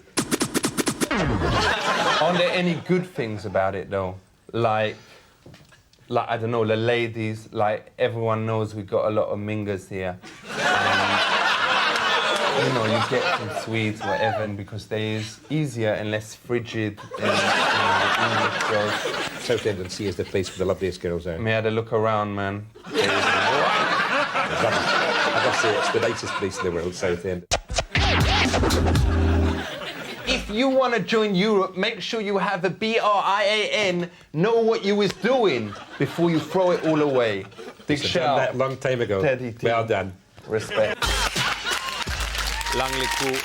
Aren't there any good things about it, though? Like, I don't know, the ladies, like, everyone knows we've got a lot of mingers here. And, you know, you get some Swedes, whatever, and because they is easier and less frigid than, English girls. Southend and Sea is the place where the loveliest girls are. May I have a look around, man? I must say, it's the nicest place in the world, Southend. If you want to join Europe, make sure you have a BRIAN, know what you was doing before you throw it all away. Big shout out. That long time ago. Teddy T. Well done. Respect. Langley cool.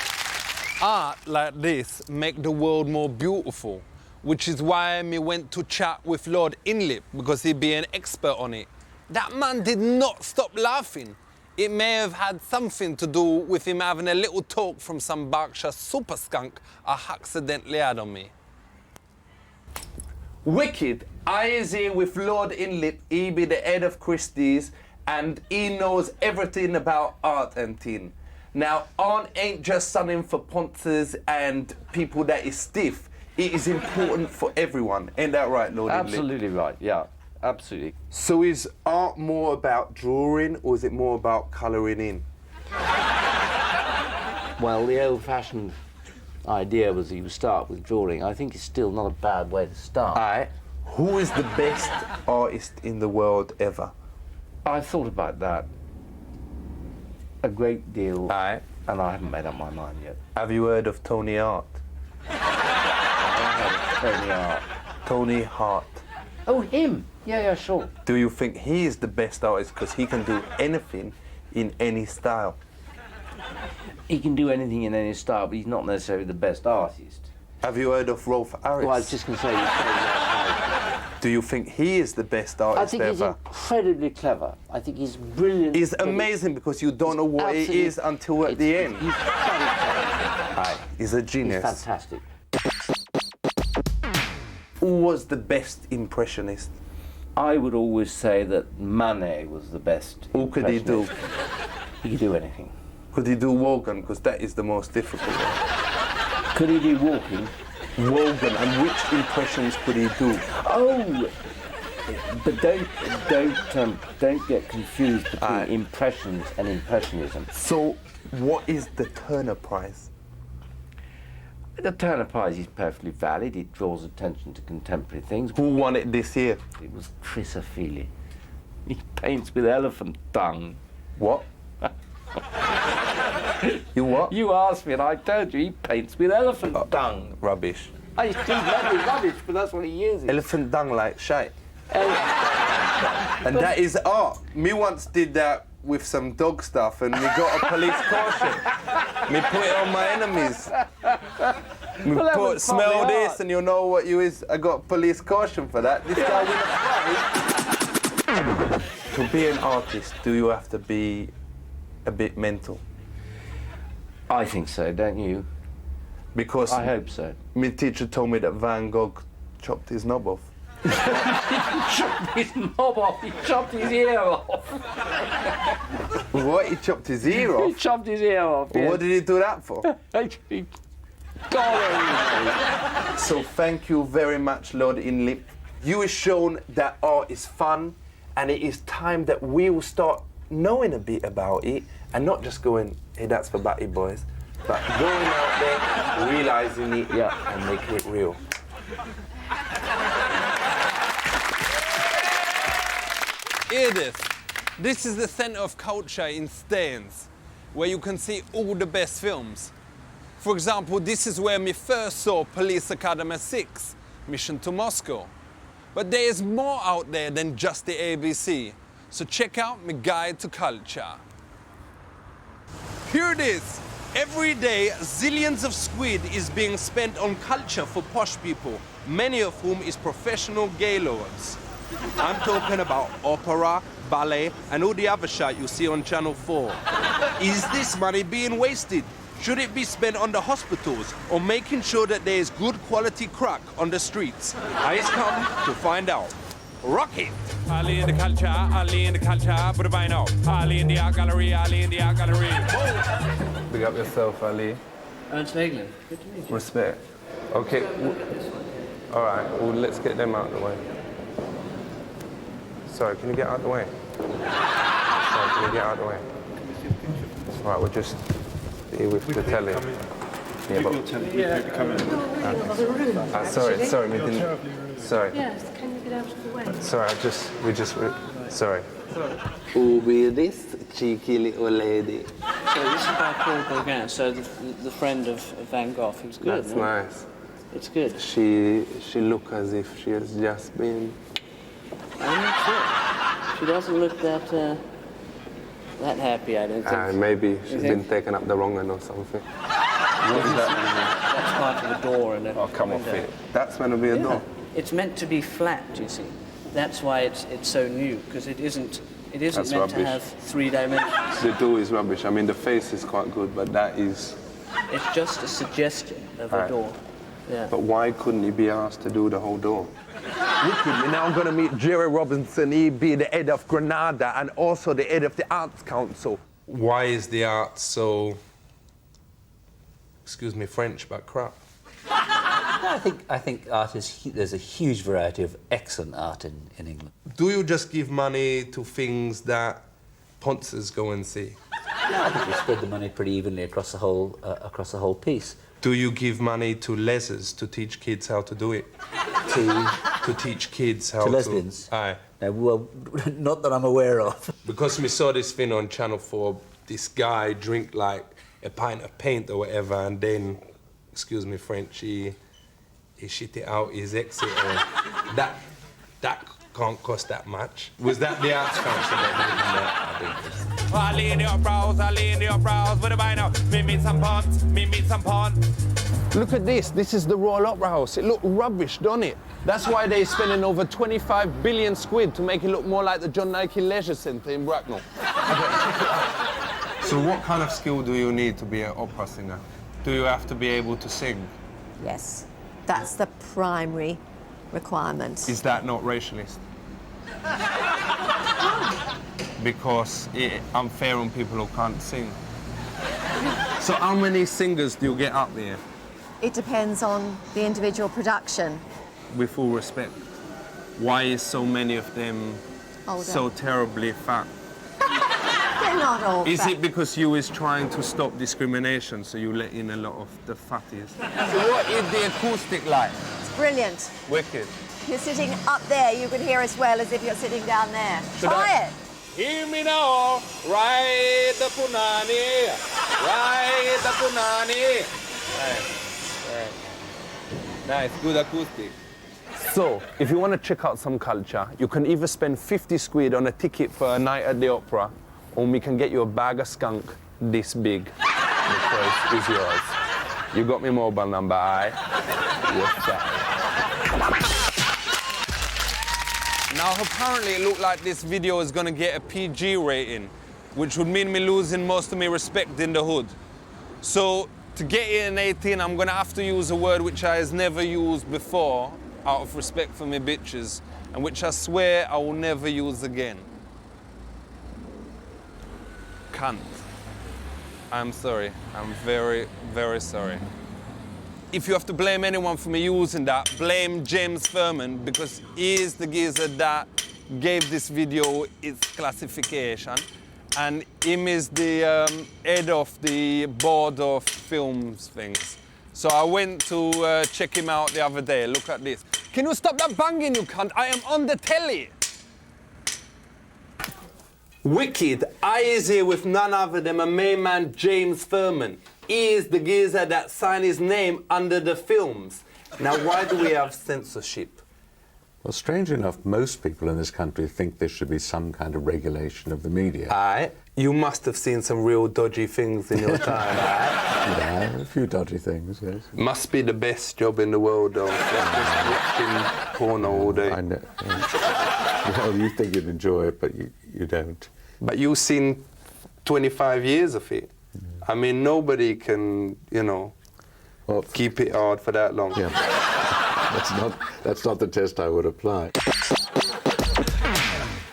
Art like this make the world more beautiful, which is why me went to chat with Lord Innit, because he'd be an expert on it. That man did not stop laughing. It may have had something to do with him having a little talk from some Berkshire super skunk I accidentally had on me. Wicked, I is here with Lord Innit. He be the head of Christie's and he knows everything about art and teen. Now, art ain't just something for ponces and people that is stiff. It is important for everyone. Ain't that right, Lord Innit? Absolutely right, yeah. Absolutely. So is art more about drawing or is it more about colouring in? Well, the old-fashioned idea was you start with drawing. I think it's still not a bad way to start. Aye. Who is the best artist in the world ever? I've thought about that a great deal. Aye. And I haven't made up my mind yet. Have you heard of Tony Hart? Tony Hart. Tony Hart. Oh, him? Yeah, sure. Do you think he is the best artist because he can do anything in any style? He can do anything in any style, but he's not necessarily the best artist. Have you heard of Rolf Harris? Well, I was just going to say... Do you think he is the best artist ever? I think he's incredibly clever. I think he's brilliant. He's amazing because you don't know what it is until at the end. He's very clever. Aye, he's a genius. He's fantastic. Who was the best impressionist? I would always say that Manet was the best. Who could he do? He could do anything. Could he do Wogan? Because that is the most difficult one. Could he do walking? Wogan, and which impressions could he do? Oh, but don't get confused between impressions and impressionism. So, what is the Turner Prize? The Turner Prize is perfectly valid. It draws attention to contemporary things. Who won it this year? It was Chris Ofili. He paints with elephant dung. What? You what? You asked me and I told you he paints with elephant dung. Rubbish. I think that is rubbish, but that's what he uses. Elephant dung like shite. And that is art. Me once did that with some dog stuff and we got a police caution. Me put it on my enemies. Me Well, that put, was smell probably this art. and you'll know what you is. I got police caution for that. This guy with a prize. To be an artist, do you have to be a bit mental? I think so, don't you? Because I hope so. my teacher told me that Van Gogh chopped his knob off. He chopped his knob off, he chopped his ear off. What? He chopped his ear off? He chopped his ear off, yes. What did he do that for? He got it. So thank you very much, Lord Inlip. You have shown that art is fun, and it is time that we will start knowing a bit about it, and not just going, hey, that's for Batty Boys, but going out there, realising it, and making it real. Edith, this is the centre of culture in Staines, where you can see all the best films. For example, this is where we first saw Police Academy 6, Mission to Moscow. But there is more out there than just the ABC, so check out my guide to culture. Here it is. Every day, zillions of squid is being spent on culture for posh people, many of whom is professional gaylords. I'm talking about opera, ballet, and all the other shit you see on Channel 4. Is this money being wasted? Should it be spent on the hospitals or making sure that there is good quality crack on the streets? I come to find out. Rock it! Ali in the culture, but I know. Ali in the art gallery, Ali in the art gallery. Big up yourself, Ali. Ernst Wegeland, good to meet you. Respect. Okay, all right, well, let's get them out of the way. Sorry, can you get out of the way? Sorry, can you get out of the way? All right, we'll just be with the telly. Yeah, but... sorry, we didn't... Sorry. Yes, can you get out of the way? Sorry, sorry. Who be this cheeky little lady? So this is by Paul Gauguin, so the friend of Van Gogh. He was good. That's no? nice. It's good. She look as if she has just been... I'm not sure. She doesn't look that happy, I don't think. Maybe she's You been think? taken up the wrong end or something. What is that? That's part of the door. And Oh, come off it. That's meant to be a door. It's meant to be flat, you see. That's why it's so new, because it isn't That's meant to rubbish. have 3 dimensions. The door is rubbish. I mean, the face is quite good, but that is... It's just a suggestion of a Right. door. Yeah. But why couldn't he be asked to do the whole door? We're now going to meet Jerry Robinson. He'd be the head of Granada and also the head of the Arts Council. Why is the art so, excuse me, French, but crap? I think art is... There's a huge variety of excellent art in England. Do you just give money to things that punters go and see? No, I think we spread the money pretty evenly across the whole piece. Do you give money to lesers to teach kids how to do it? To teach kids how to... lesbians? Aye. Well, not that I'm aware of. Because we saw this thing on Channel 4, this guy drink like a pint of paint or whatever, and then, excuse me French, he shit it out his exit. That can't cost that much. Was that the Arts Council that did that? I lean your brows, what do I know? Me meet some pawns. Look at this. This is the Royal Opera House. It looked rubbish, don't it? That's why they're spending over 25 billion squid to make it look more like the John Nike Leisure Centre in Bracknell. So what kind of skill do you need to be an opera singer? Do you have to be able to sing? Yes, that's the primary requirement. Is that not racialist? Because it's unfair on people who can't sing. So how many singers do you get up there? It depends on the individual production. With full respect, why is so many of them Older. so terribly fat? They're not all Is fat. it because you is trying to stop discrimination, so you let in a lot of the fatties? So what is the acoustic like? It's brilliant. Wicked. If you're sitting up there, you can hear as well as if you're sitting down there. Try it. Hear me now, ride the punani, ride the punani. Nice, good acoustic. So, if you want to check out some culture, you can either spend 50 quid on a ticket for a night at the opera, or we can get you a bag of skunk this big. The choice is yours. You got my mobile number, aye? Yes, sir. Now, apparently it looked like this video is gonna get a PG rating, which would mean me losing most of my respect in the hood. So, to get it in 18, I'm gonna have to use a word which I has never used before, out of respect for me bitches, and which I swear I will never use again. Cunt. I'm sorry. I'm very, very sorry. If you have to blame anyone for me using that, blame James Furman, because he is the geezer that gave this video its classification, and him is the head of the board of films things. So I went to check him out the other day. Look at this. Can you stop that banging, you cunt? I am on the telly. Wicked, I is here with none other than my main man, James Furman. He is the geezer that signed his name under the films. Now, why do we have censorship? Well, strange enough, most people in this country think there should be some kind of regulation of the media. Aye. You must have seen some real dodgy things in your time, aye? Yeah, a few dodgy things, yes. Must be the best job in the world, though. Just watching porno all day. I know. Well, you think you'd enjoy it, but you don't. But you've seen 25 years of it. I mean, nobody can, you know, keep it hard for that long. Yeah. That's not the test I would apply.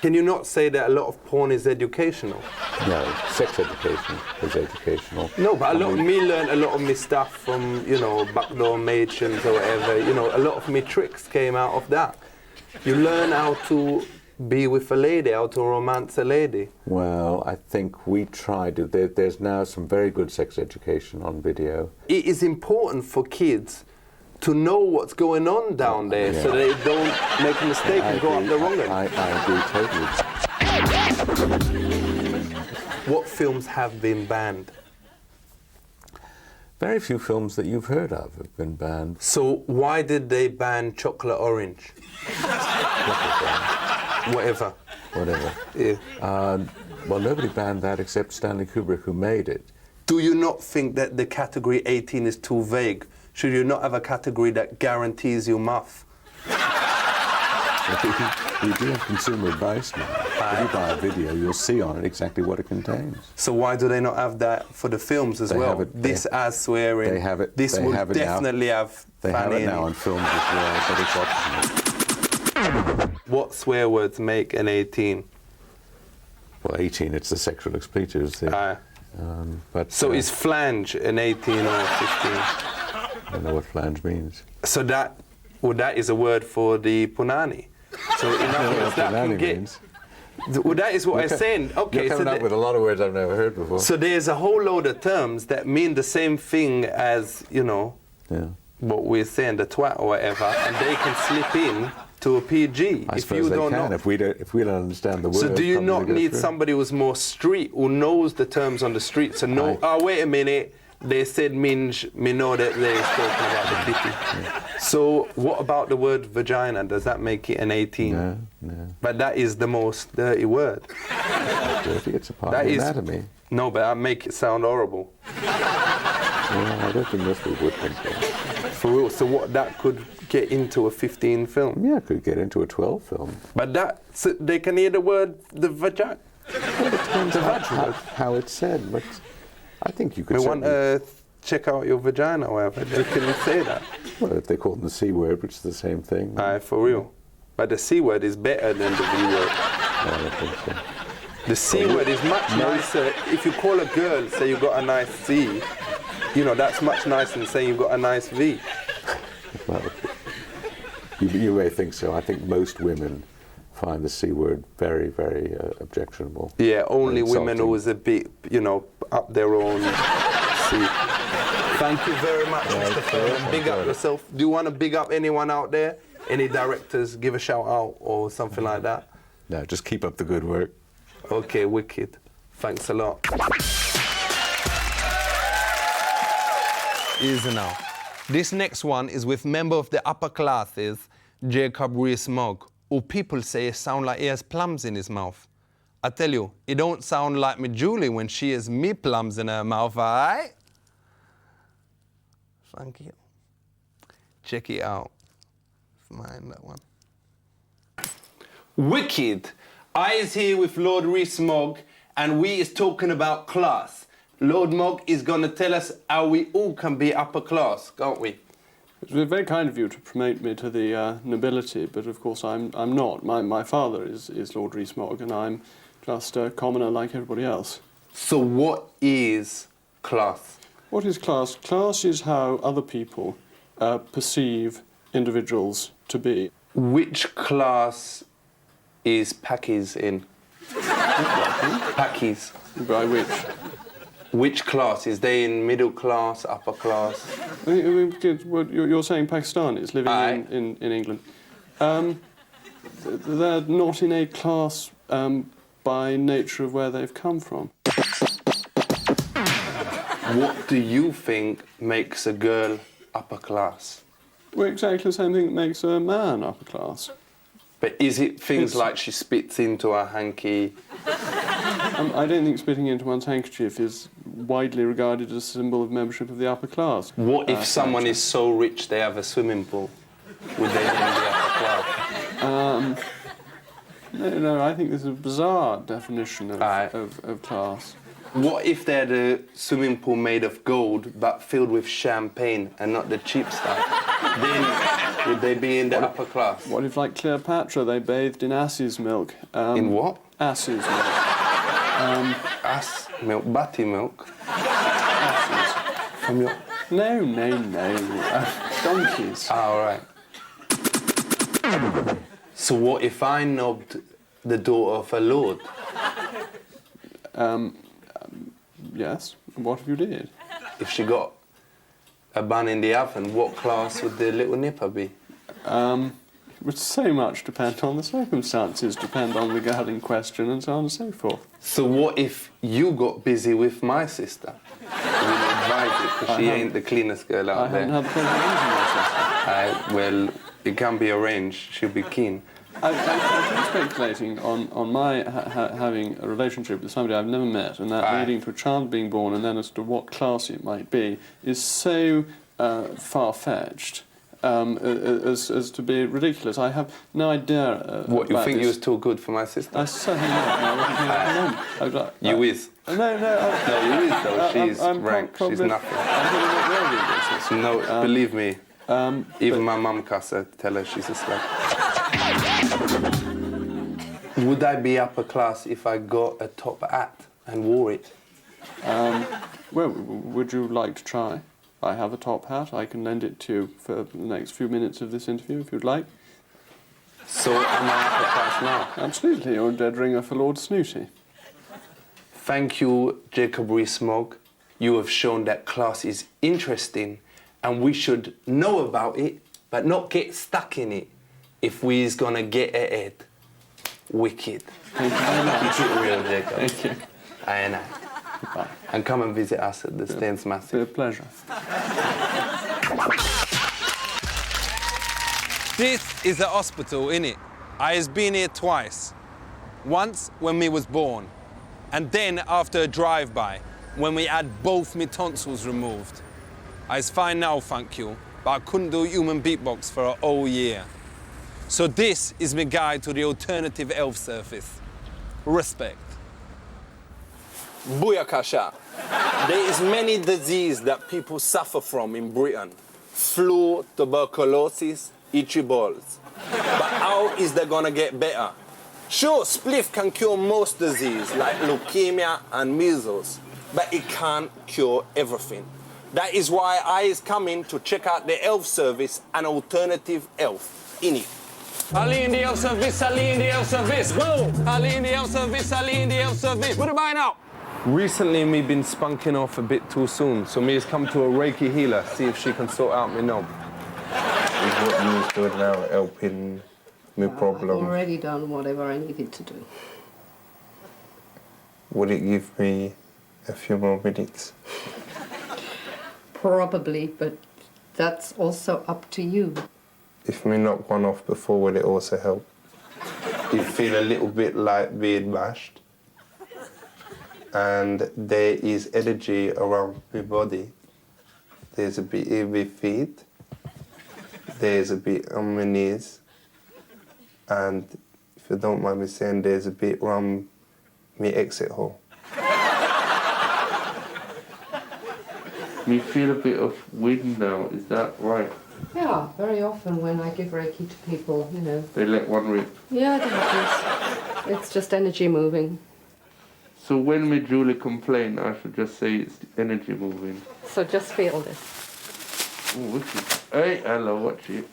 Can you not say that a lot of porn is educational? No, sex education is educational. No, but me learned a lot of me stuff from, you know, backdoor matrons or whatever. You know, a lot of me tricks came out of that. You learn how to be with a lady, how to romance a lady. Well, I think we tried to. There's now some very good sex education on video. It is important for kids to know what's going on down there, so they don't make a mistake and go up the wrong end. I agree totally. What films have been banned? Very few films that you've heard of have been banned. So why did they ban Chocolate Orange? Whatever. Yeah. Well, nobody banned that except Stanley Kubrick, who made it. Do you not think that the category 18 is too vague? Should you not have a category that guarantees you muff? We do have consumer advice now. If you buy a video, you'll see on it exactly what it contains. So why do they not have that for the films as well? This as swearing. They have it. This will definitely have. They have it now on films as well, but it's optional. What swear words make an 18? Well, 18, it's the sexual expletives. So is flange an 18 or 15? I don't know what flange means. So that is a word for the punani. So in other words, that can get. Well, that is what I'm saying. Okay, you're coming up with a lot of words I've never heard before. So there's a whole load of terms that mean the same thing as, you know, what we're saying, the twat or whatever, and they can slip in to a PG I if suppose you they don't can, know. If we don't understand the word. So do you not need somebody who's more street, who knows the terms on the street, so know, wait a minute, they said minge, me know that they're talking about the kitty. So what about the word vagina? Does that make it an 18? No. But that is the most dirty word. Dirty, it's a part of anatomy. No, but that make it sound horrible. I don't think most people would think so. For real, so what, that could get into a 15 film? Yeah, it could get into a 12 film. But so they can hear the word, the vagina. Well, it depends how it's said, but I think you could want to check out your vagina or whatever. You can say that. Well, if they call it the C word, which is the same thing. Aye, for real. But the C word is better than the V word. I don't think so. The C word is much nicer. If you call a girl, say you got a nice C, you know, that's much nicer than saying you've got a nice V. Well, you may think so. I think most women find the C word very, very objectionable. Yeah, only women who is a bit, you know, up their own C. Thank you very much, Mr. Furman. Big up yourself. Do you want to big up anyone out there? Any directors give a shout out or something like that? No, just keep up the good work. Okay, wicked. Thanks a lot. Easy now. This next one is with member of the upper classes, Jacob Rees-Mogg, who people say sound like he has plums in his mouth. I tell you, it don't sound like me Julie when she has me plums in her mouth, alright? Thank you. Check it out. Mine, that one. Wicked! I is here with Lord Rees-Mogg, and we is talking about class. Lord Mogg is gonna tell us how we all can be upper class, can't we? It's very kind of you to promote me to the nobility, but of course I'm not. My father is Lord Rees-Mogg, and I'm just a commoner like everybody else. So what is class? What is class? Class is how other people perceive individuals to be. Which class is Packies in? Packies. By which? Which class? Is they in middle class, upper class? You're saying Pakistanis living in England. They're not in a class by nature of where they've come from. What do you think makes a girl upper class? Well, exactly the same thing that makes a man upper class. But is it things like she spits into her hanky? I don't think spitting into one's handkerchief is widely regarded as a symbol of membership of the upper class. What if someone is so rich they have a swimming pool? Would they then be upper class? No, I think this is a bizarre definition of class. What if they had a swimming pool made of gold but filled with champagne and not the cheap stuff? Then would they be in the upper class? What if, like Cleopatra, they bathed in ass's milk? In what? Ass's milk. Ass milk, batty milk? Asses. From your... No. Donkeys. All right. So what if I knobbed the daughter of a lord? Yes. What if you did? If she got a bun in the oven, what class would the little nipper be? Would so much depend on the circumstances, depend on the girl in question, and so on and so forth. So what if you got busy with my sister? You wouldn't advise it, because she ain't the cleanest girl out there. I haven't had the pleasure of using my sister. Well, it can be arranged. She'll be keen. I've been speculating on my having a relationship with somebody I've never met, and that leading to a child being born, and then as to what class it might be, is so far-fetched as to be ridiculous. I have no idea What, you about think this. you was too good for my sister? I certainly not. You is? No, No, you is, though. She's rank. She's nothing. No, believe me. Even my mum cuss her, tell her she's a slut. Would I be upper class if I got a top hat and wore it? Well, would you like to try? I have a top hat. I can lend it to you for the next few minutes of this interview, if you'd like. So am I upper class now? Absolutely. You're a dead ringer for Lord Snooty. Thank you, Jacob Rees-Mogg. You have shown that class is interesting and we should know about it, but not get stuck in it if we's gonna get ahead. Wicked. Thank you very much. Keep it real, Jacob. Thank you. Aye. Goodbye. And come and visit us at the Staines Massive. It's a pleasure. This is a hospital, innit? I has been here twice. Once when me was born, and then after a drive-by, when we had both me tonsils removed. I's fine now, thank you, but I couldn't do human beatbox for a whole year. So this is my guide to the alternative health service. Respect. Booyakasha. There is many diseases that people suffer from in Britain. Flu, tuberculosis, itchy balls. But how is that gonna get better? Sure, spliff can cure most disease like leukemia and measles, but it can't cure everything. That is why I is coming to check out the health service and alternative health, Innit. Ali in the health service, Ali in the health service, go! Ali in the health service, Ali in the health service. What about now? Recently, me been spunking off a bit too soon, so me has come to a Reiki healer, see if she can sort out me knob. what you was doing now, helping me problem. I've already done whatever I needed to do. Would it give me a few more minutes? Probably, but that's also up to you. If me knock one off before, will it also help? You feel a little bit like being mashed. And there is energy around my body. There's a bit in my feet. There's a bit on my knees. And if you don't mind me saying, there's a bit around my exit hole. You feel a bit of wind now, is that right? Yeah, very often when I give Reiki to people, you know. They let one rip. Yeah, that happens. It's just energy moving. So when me Julie complain, I should just say it's the energy moving. So just feel this. Oh, what's it? Hey, hello, watch it.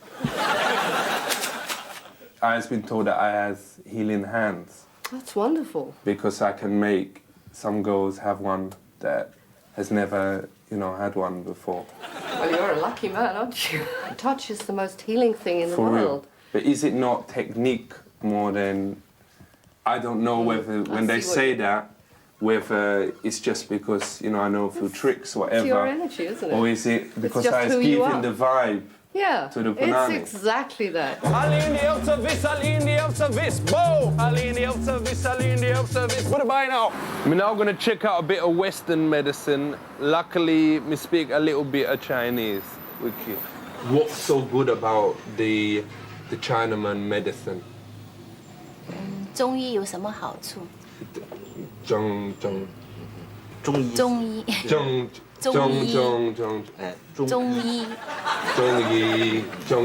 I've been told that I has healing hands. That's wonderful. Because I can make some girls have one that has never, you know, had one before. Well, you're a lucky man, aren't you? Touch is the most healing thing in the For world. real. But is it not technique more than... I don't know whether, when they say that, whether it's just because, you know, I know a few tricks or whatever. It's your energy, isn't it? Or is it because just I was who you giving are. the vibe Yeah, to the banana? it's exactly that. Linje op service, boom! Linje op service. What about now? I'm now gonna check out a bit of Western medicine. Luckily, me speak a little bit of Chinese. Okay. What's so good about the Chinaman medicine? 中医有什么好处？中医中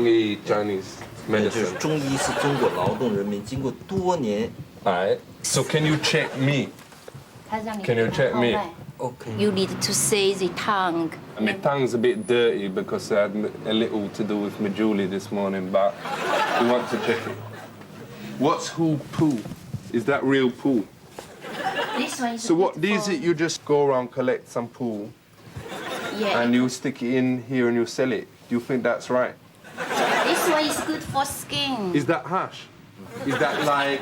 医Chinese medicine. 中医是中国劳动人民经过多年。 Alright. So can you check me? 他让你 Can you check me? Okay. You need to say the tongue. My tongue's a bit dirty because I had a little to do with my Julie this morning, but we want to check it. What's who poo? Is that real poo? This one is So what, these you just go around, collect some poo, Yeah. and you stick it in here and you sell it. Do you think that's right? This one is good for skin. Is that hash? Is that like,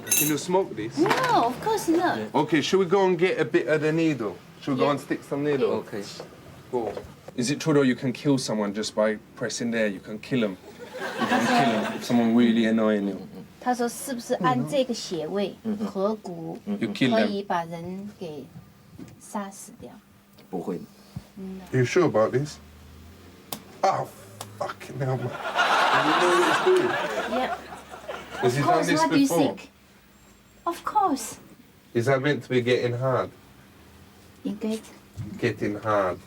can you smoke this? No, of course not. Okay, should we go and get a bit of the needle? Should we go and stick some needle? Okay. Cool. Is it true though you can kill someone just by pressing there? You can kill them. You can kill them if someone really annoying you. 他说是不是按这个穴位合谷 You kill 可 them. 以把人给杀死掉？不会。 You sure about this? Oh, fucking hell, man. You know what it's doing? Yeah. Has he Of done course, this what do you before? think? Of course. Is that meant to be getting hard? You get Getting hard.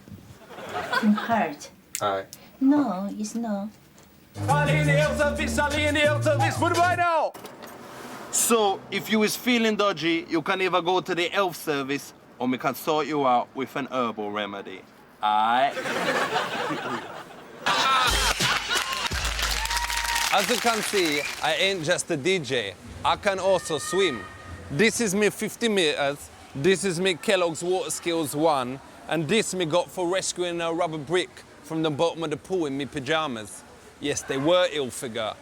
hurt. Aye. No, it's not. What about now? So, if you is feeling dodgy, you can either go to the health service or we can sort you out with an herbal remedy. Aight? As you can see, I ain't just a DJ. I can also swim. This is me 50 meters. This is me Kellogg's Water Skills 1. And this me got for rescuing a rubber brick from the bottom of the pool in me pajamas. Yes, they were ill figure.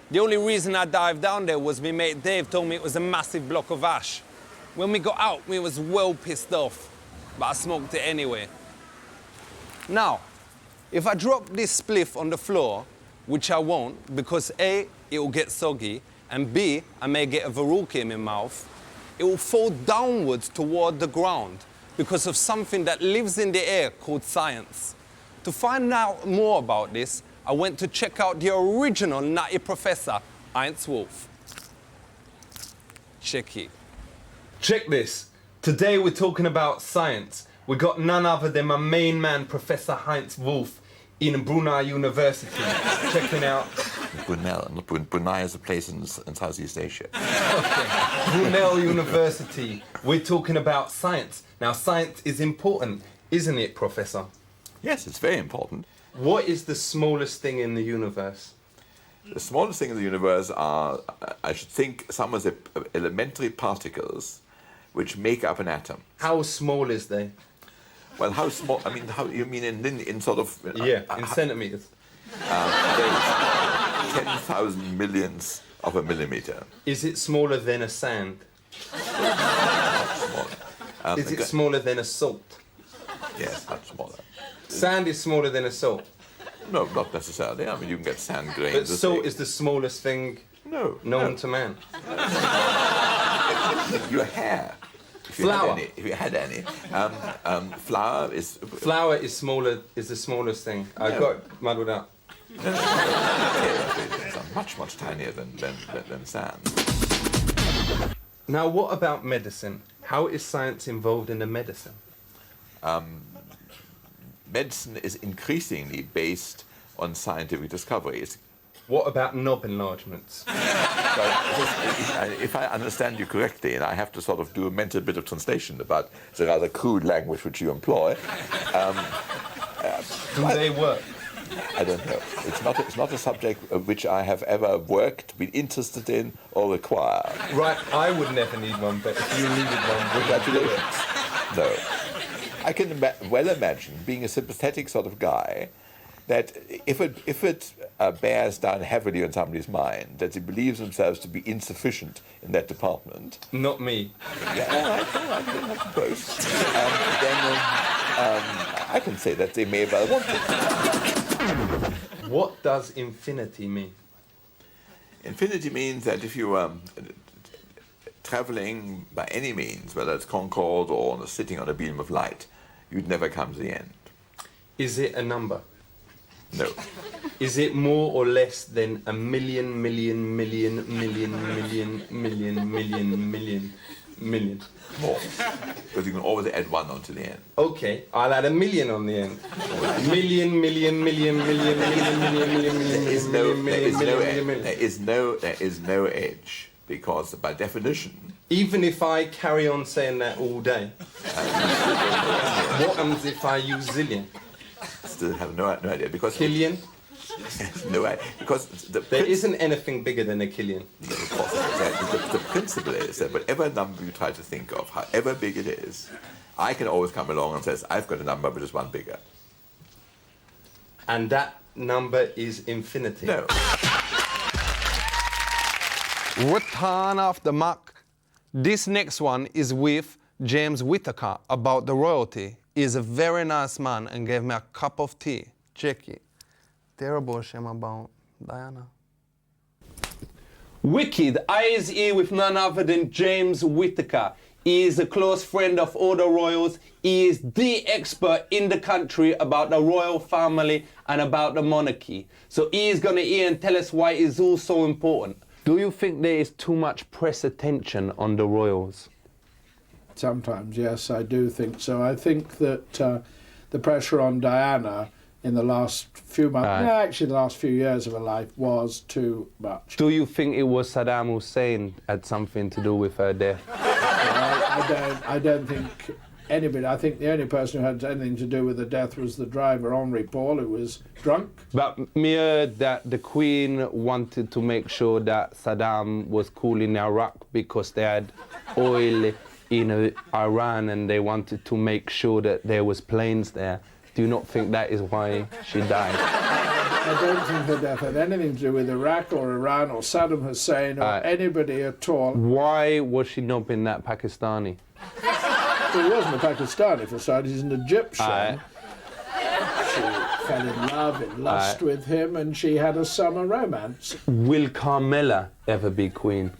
The only reason I dived down there was me mate Dave told me it was a massive block of ash. When we got out, we was well pissed off, but I smoked it anyway. Now, if I drop this spliff on the floor, which I won't, because A, it will get soggy, and B, I may get a verruca in my mouth, it will fall downwards toward the ground because of something that lives in the air called science. To find out more about this, I went to check out the original nutty professor, Heinz Wolf. Check it. Check this. Today we're talking about science. We got none other than my main man, Professor Heinz Wolf, in Brunei University, checking out. Brunei is a place in Southeast Asia. Okay. Brunel University. We're talking about science. Now, science is important, isn't it, Professor? Yes, it's very important. What is the smallest thing in the universe? The smallest thing in the universe are, I should think, some of the elementary particles which make up an atom. How small is they? Well, how small? I mean, how you mean in sort of? Yeah, in centimeters. there is 10,000 millionths of a millimeter. Is it smaller than a sand? Is it smaller than a salt? Yes, much smaller. Sand is smaller than a salt? No, not necessarily. I mean, you can get sand grains. But salt is the smallest thing known to man. Your hair. Flour. If you had any. Flour is... Flour is smaller, is the smallest thing. I got muddled up. It's much, much tinier than sand. Now, what about medicine? How is science involved in the medicine? Medicine is increasingly based on scientific discoveries. What about knob enlargements? If I understand you correctly, and I have to sort of do a mental bit of translation about the rather crude language which you employ. Do they work? I don't know. It's not a subject which I have ever worked, been interested in, or require. Right, I would never need one, but if you needed one, congratulations. No. I can well imagine, being a sympathetic sort of guy, that if it bears down heavily on somebody's mind, that he believes themselves to be insufficient in that department. Not me. Yeah, all right, both. Then I can say that they may well want it. What does infinity mean? Infinity means that if you are traveling by any means, whether it's Concorde or sitting on a beam of light, you'd never come to the end. Is it a number? No. Is it more or less than a million? More. Because you can always add one onto the end. Okay, I'll add a million on the end. Million. There is no edge, because by definition... Even if I carry on saying that all day, what happens if I use zillion? Still have no idea, because... Killian? No idea, because... There isn't anything bigger than a killian. The principle is that whatever number you try to think of, however big it is, I can always come along and say, I've got a number which is one bigger. And that number is infinity? No. Return of the Mac. This next one is with James Whittaker about the royalty. He's a very nice man and gave me a cup of tea. Check it. Terrible shame about Diana. Wicked, I is here with none other than James Whittaker. He is a close friend of all the royals. He is the expert in the country about the royal family and about the monarchy. So he is going to hear and tell us why it's all so important. Do you think there is too much press attention on the royals? Sometimes, yes, I do think so. I think that the pressure on Diana in the last few months, actually the last few years of her life, was too much. Do you think it was Saddam Hussein had something to do with her death? I don't think anybody. I think the only person who had anything to do with the death was the driver, Henri Paul, who was drunk. But me heard that the Queen wanted to make sure that Saddam was cool in Iraq because they had oil in Iran and they wanted to make sure that there was planes there. Do you not think that is why she died? I don't think the death had anything to do with Iraq or Iran or Saddam Hussein or anybody at all. Why was she not being that Pakistani? Well, he wasn't a Pakistani for starters, he's an Egyptian. She fell in love, in lust with him, and she had a summer romance. Will Carmela ever be queen?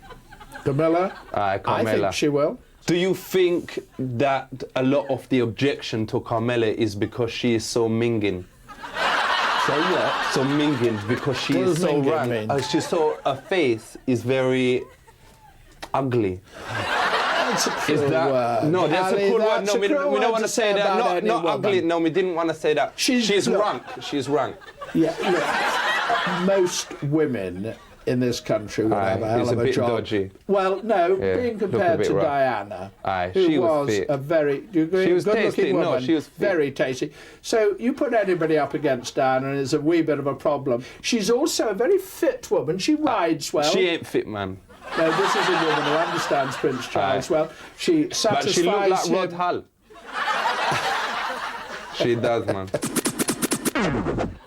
Camilla? Carmela. I think she will. Do you think that a lot of the objection to Carmela is because she is so minging? So what? So minging, because she is so round. She's so, her face is very ugly. That's a cruel word. No, that's Ali, a cool word. that's No, we don't want to say that. Not ugly. No, we didn't want to say that. She's rank. She's rank. Yeah, look, most women in this country would have a hell of a job. Dodgy. Well, no, being compared to Diana, who was a very good-looking woman, she was very tasty. So you put anybody up against Diana and it's a wee bit of a problem. She's also a very fit woman. She rides well. She ain't fit, man. No, this is a woman who understands Prince Charles well. She satisfies But she looks like him. Rod Hull. She does, man.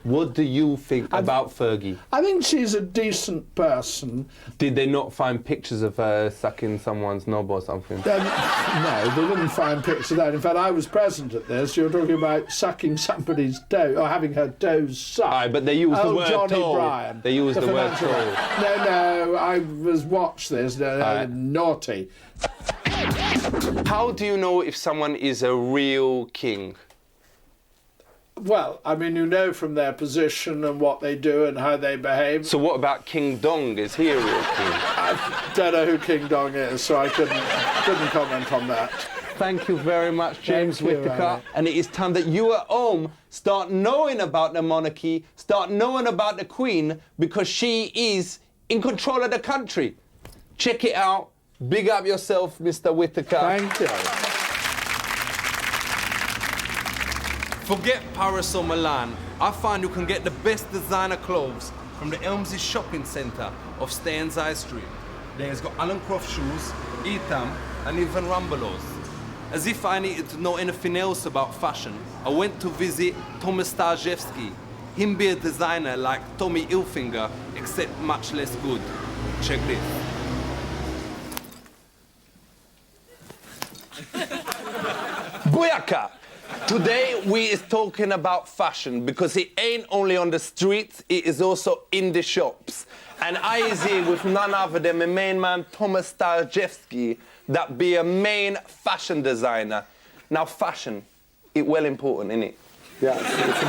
What do you think about Fergie? I think she's a decent person. Did they not find pictures of her sucking someone's knob or something? No, they didn't find pictures of that. In fact, I was present at this. You're talking about sucking somebody's dough, or having her dough sucked. Aye, but they used the word Johnny toll. Bryan. They used the word financial toll. man. No, I was watched this. Naughty. How do you know if someone is a real king? Well, I mean, you know from their position and what they do and how they behave. So what about King Dong? Is he a real king? I don't know who King Dong is, so I couldn't comment on that. Thank you very much, James Whittaker. And it is time that you at home start knowing about the monarchy, start knowing about the Queen, because she is in control of the country. Check it out. Big up yourself, Mr. Whittaker. Thank you. Forget Paris or Milan. I find you can get the best designer clothes from the Elmsey shopping centre off Staines High Street. There's got Alan Croft shoes, Etam, and even Rumbelows. As if I needed to know anything else about fashion, I went to visit Tomasz Starzewski. Him be a designer like Tommy Hilfiger, except much less good. Check this. Booyaka! Today we is talking about fashion because it ain't only on the streets, it is also in the shops. And I is here with none other than my main man Tomasz Starzewski, that be a main fashion designer. Now fashion, it well important, innit? Yeah, it's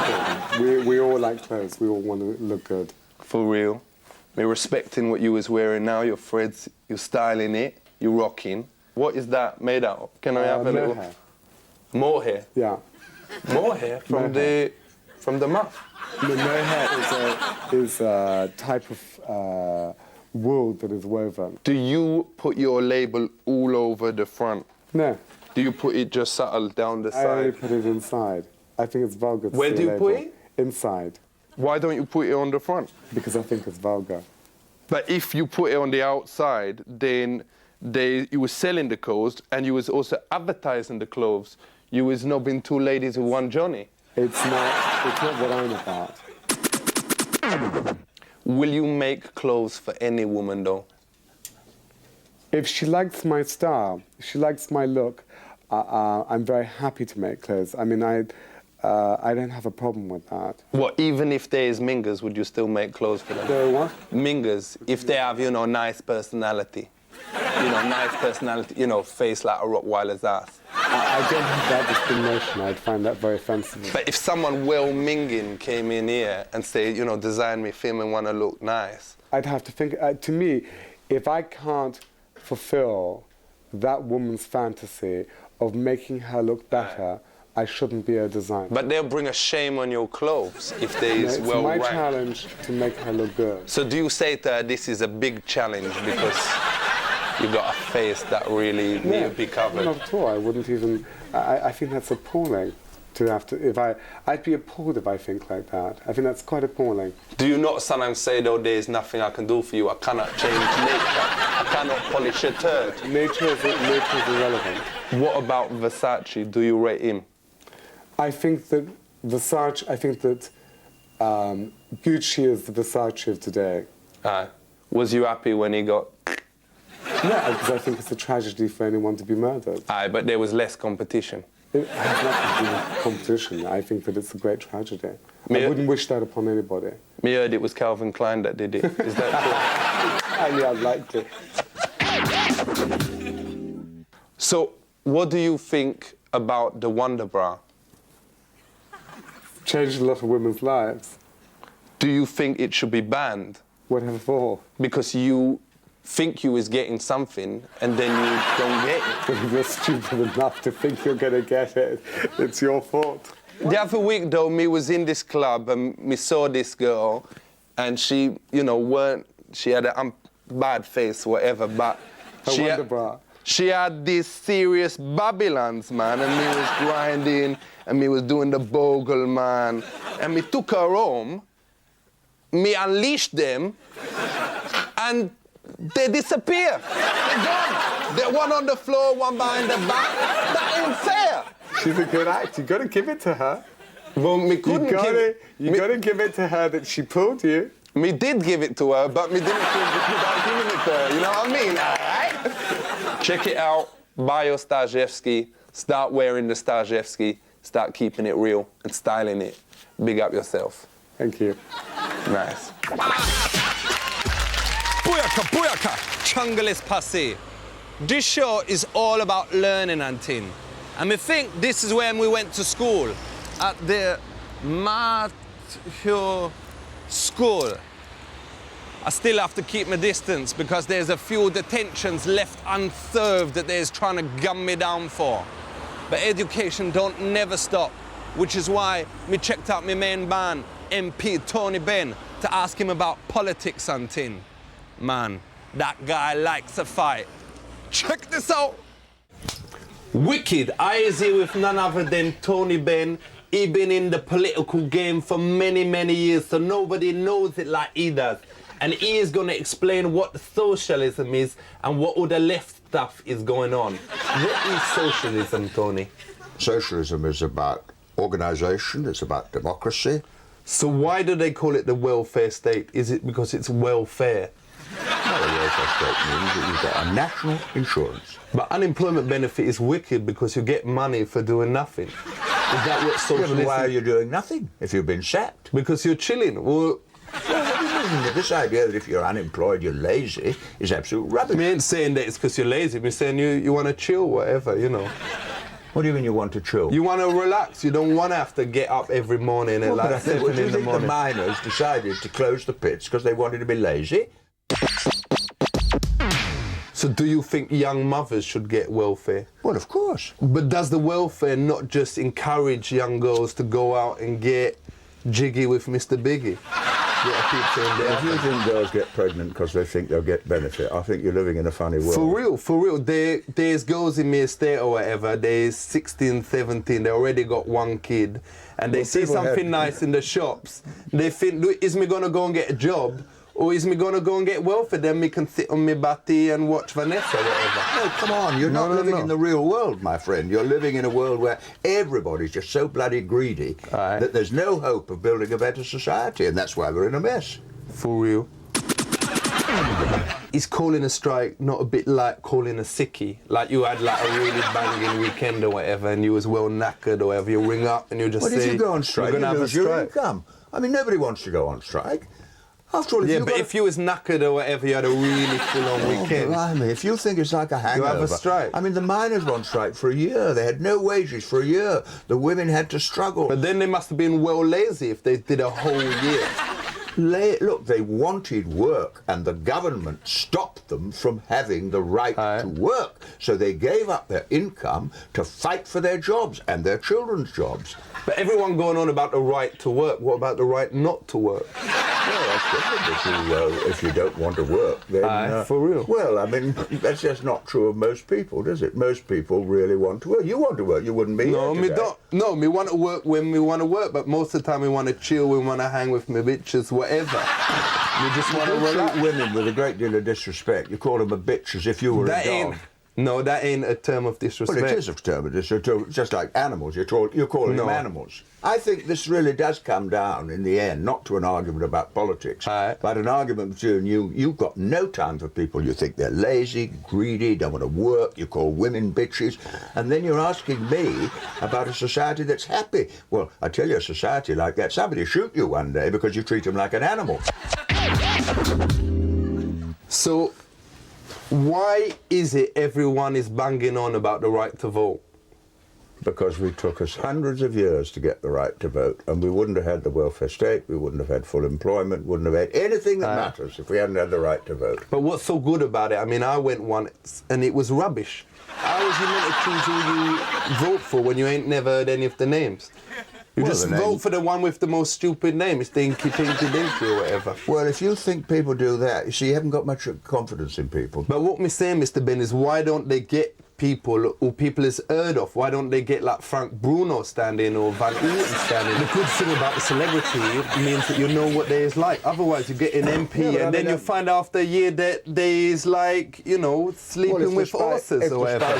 important. We all like clothes, we all want to look good. For real. Me respecting what you was wearing now, your threads, you're styling it, you're rocking. What is that made out of? Can I have a little... Hair. More hair? Yeah. More hair from the muff? The mohair is a type of wool that is woven. Do you put your label all over the front? No. Do you put it just subtle down the side? I only put it inside. I think it's vulgar to Where see do a you label. put it? Inside. Why don't you put it on the front? Because I think it's vulgar. But if you put it on the outside, then you was selling the clothes and you was also advertising the clothes. You was knobbing two ladies with one Johnny. It's not what I'm about. Will you make clothes for any woman, though? If she likes my style, if she likes my look, I'm very happy to make clothes. I mean, I don't have a problem with that. What, even if there is mingers, would you still make clothes for them? There what? Mingers, if they have, nice personality. Nice personality, face like a Rottweiler's ass. I don't have that discrimination. I'd find that very offensive. But if someone well-minging came in here and say, design me, film and want to look nice. I'd have to think, to me, if I can't fulfill that woman's fantasy of making her look better, I shouldn't be a designer. But they'll bring a shame on your clothes if there is it's well my ranked. challenge to make her look good. So do you say to her, this is a big challenge because you got a face that really need to be covered? Not at all. I wouldn't even. I think that's appalling to have to. I'd be appalled if I think like that. I think that's quite appalling. Do you not sometimes say, though, there's nothing I can do for you? I cannot change nature. I cannot polish a turd. Nature is irrelevant. What about Versace? Do you rate him? I think that Versace. I think that Gucci is the Versace of today. Was you happy when he got? Yeah, because I think it's a tragedy for anyone to be murdered. Aye, but there was less competition. It has nothing to do with competition. I think that it's a great tragedy. I wouldn't wish that upon anybody. Me heard it was Calvin Klein that did it. Is that true? Highly unlikely. So, what do you think about the Wonder Bra? Changed a lot of women's lives. Do you think it should be banned? Whatever for? Because you think you is getting something and then you don't get it. But if you're stupid enough to think you're going to get it, it's your fault. The other week, though, me was in this club and me saw this girl and she, she had a bad face, whatever, but she had these serious Babylons, man, and me was grinding and me was doing the bogle, man, and me took her home, me unleashed them, and they disappear. They're gone. They're one on the floor, one behind the back. That ain't fair. She's a good act. You've got to give it to her. Well, me couldn't You gotta give it to her that she pulled you. Me did give it to her, but me didn't feel good without giving it to her. You know what I mean? All right? Check it out. Buy your Stajewski. Start wearing the Stajewski. Start keeping it real and styling it. Big up yourself. Thank you. Nice. Booyaka, booyaka. Chungalis passé. This show is all about learning and thing. And I think this is when we went to school, at the Matthew School. I still have to keep my distance because there's a few detentions left unserved that they're trying to gun me down for. But education don't never stop, which is why me checked out my main man, MP Tony Benn, to ask him about politics and thing. Man, that guy likes a fight. Check this out. Wicked, I is here with none other than Tony Benn. He been in the political game for many, many years, so nobody knows it like he does. And he is going to explain what socialism is and what all the left stuff is going on. What is socialism, Tony? Socialism is about organisation, it's about democracy. So why do they call it the welfare state? Is it because it's welfare? No, the welfare state means that you've got a national insurance. But unemployment benefit is wicked because you get money for doing nothing. Is that what socialism... Yeah, why are you doing nothing if you've been sacked? Because you're chilling. Well, this idea that if you're unemployed, you're lazy is absolute rubbish. I ain't saying that it's because you're lazy. I'm saying you want to chill, whatever, you know. What do you mean you want to chill? You want to relax. You don't want to have to get up every morning at like 7 in the morning. Do you think the miners decided to close the pits because they wanted to be lazy? So do you think young mothers should get welfare? Well, of course. But does the welfare not just encourage young girls to go out and get jiggy with Mr. Biggie? If you think girls get pregnant because they think they'll get benefit, I think you're living in a funny world. For real. There's girls in my estate or whatever, they're 16, 17, they already got one kid, and they see something nice in the shops. They think, is me going to go and get a job? Or is me going to go and get welfare, then me can sit on me butty and watch Vanessa or whatever? No, come on, you're not living in the real world, my friend. You're living in a world where everybody's just so bloody greedy that there's no hope of building a better society, and that's why we're in a mess. For real. Is calling a strike not a bit like calling a sickie? Like you had like a really banging weekend or whatever and you was well knackered or whatever, you ring up and you just say... Well, if you go on strike, you're you gonna have lose a your strike. income. I mean, nobody wants to go on strike. After all, if you was knackered or whatever, you had a really full-on weekend. Blimey, if you think it's like a hangover... You have a strike. I mean, the miners were on strike for a year. They had no wages for a year. The women had to struggle. But then they must have been well lazy if they did a whole year. Look, they wanted work, and the government stopped them from having the right to work. So they gave up their income to fight for their jobs and their children's jobs. But everyone going on about the right to work. What about the right not to work? Well, that's different. If you don't want to work, then... for real? Well, I mean, that's just not true of most people, does it? Most people really want to work. You want to work, you wouldn't be here today. No, me want to work when we want to work, but most of the time we want to chill, we want to hang with my bitches, whatever. We just want to relax. Treat women with a great deal of disrespect. You call them a bitch as if you were a dog. No, that ain't a term of disrespect. Well, it is a term of disrespect. Just like animals, you're calling them animals. I think this really does come down, in the end, not to an argument about politics, but an argument between you. You've got no time for people. You think they're lazy, greedy, don't want to work. You call women bitches. And then you're asking me about a society that's happy. Well, I tell you, a society like that, somebody shoot you one day because you treat them like an animal. So... why is it everyone is banging on about the right to vote? Because we took us hundreds of years to get the right to vote, and we wouldn't have had the welfare state, we wouldn't have had full employment, wouldn't have had anything that matters if we hadn't had the right to vote. But what's so good about it? I mean, I went once and it was rubbish. How was you meant to choose who you vote for when you ain't never heard any of the names? You just vote for the one with the most stupid name. It's Dinky Pinky Dinky or whatever. Well, if you think people do that, you see, you haven't got much confidence in people. But what me saying, Mr. Ben, is why don't they get people who people has heard of? Why don't they get like Frank Bruno standing or Van Uten standing? The good thing about the celebrity means that you know what they is like. Otherwise, you get an MP and then you find out after a year that they is like, you know, sleeping with horses or whatever.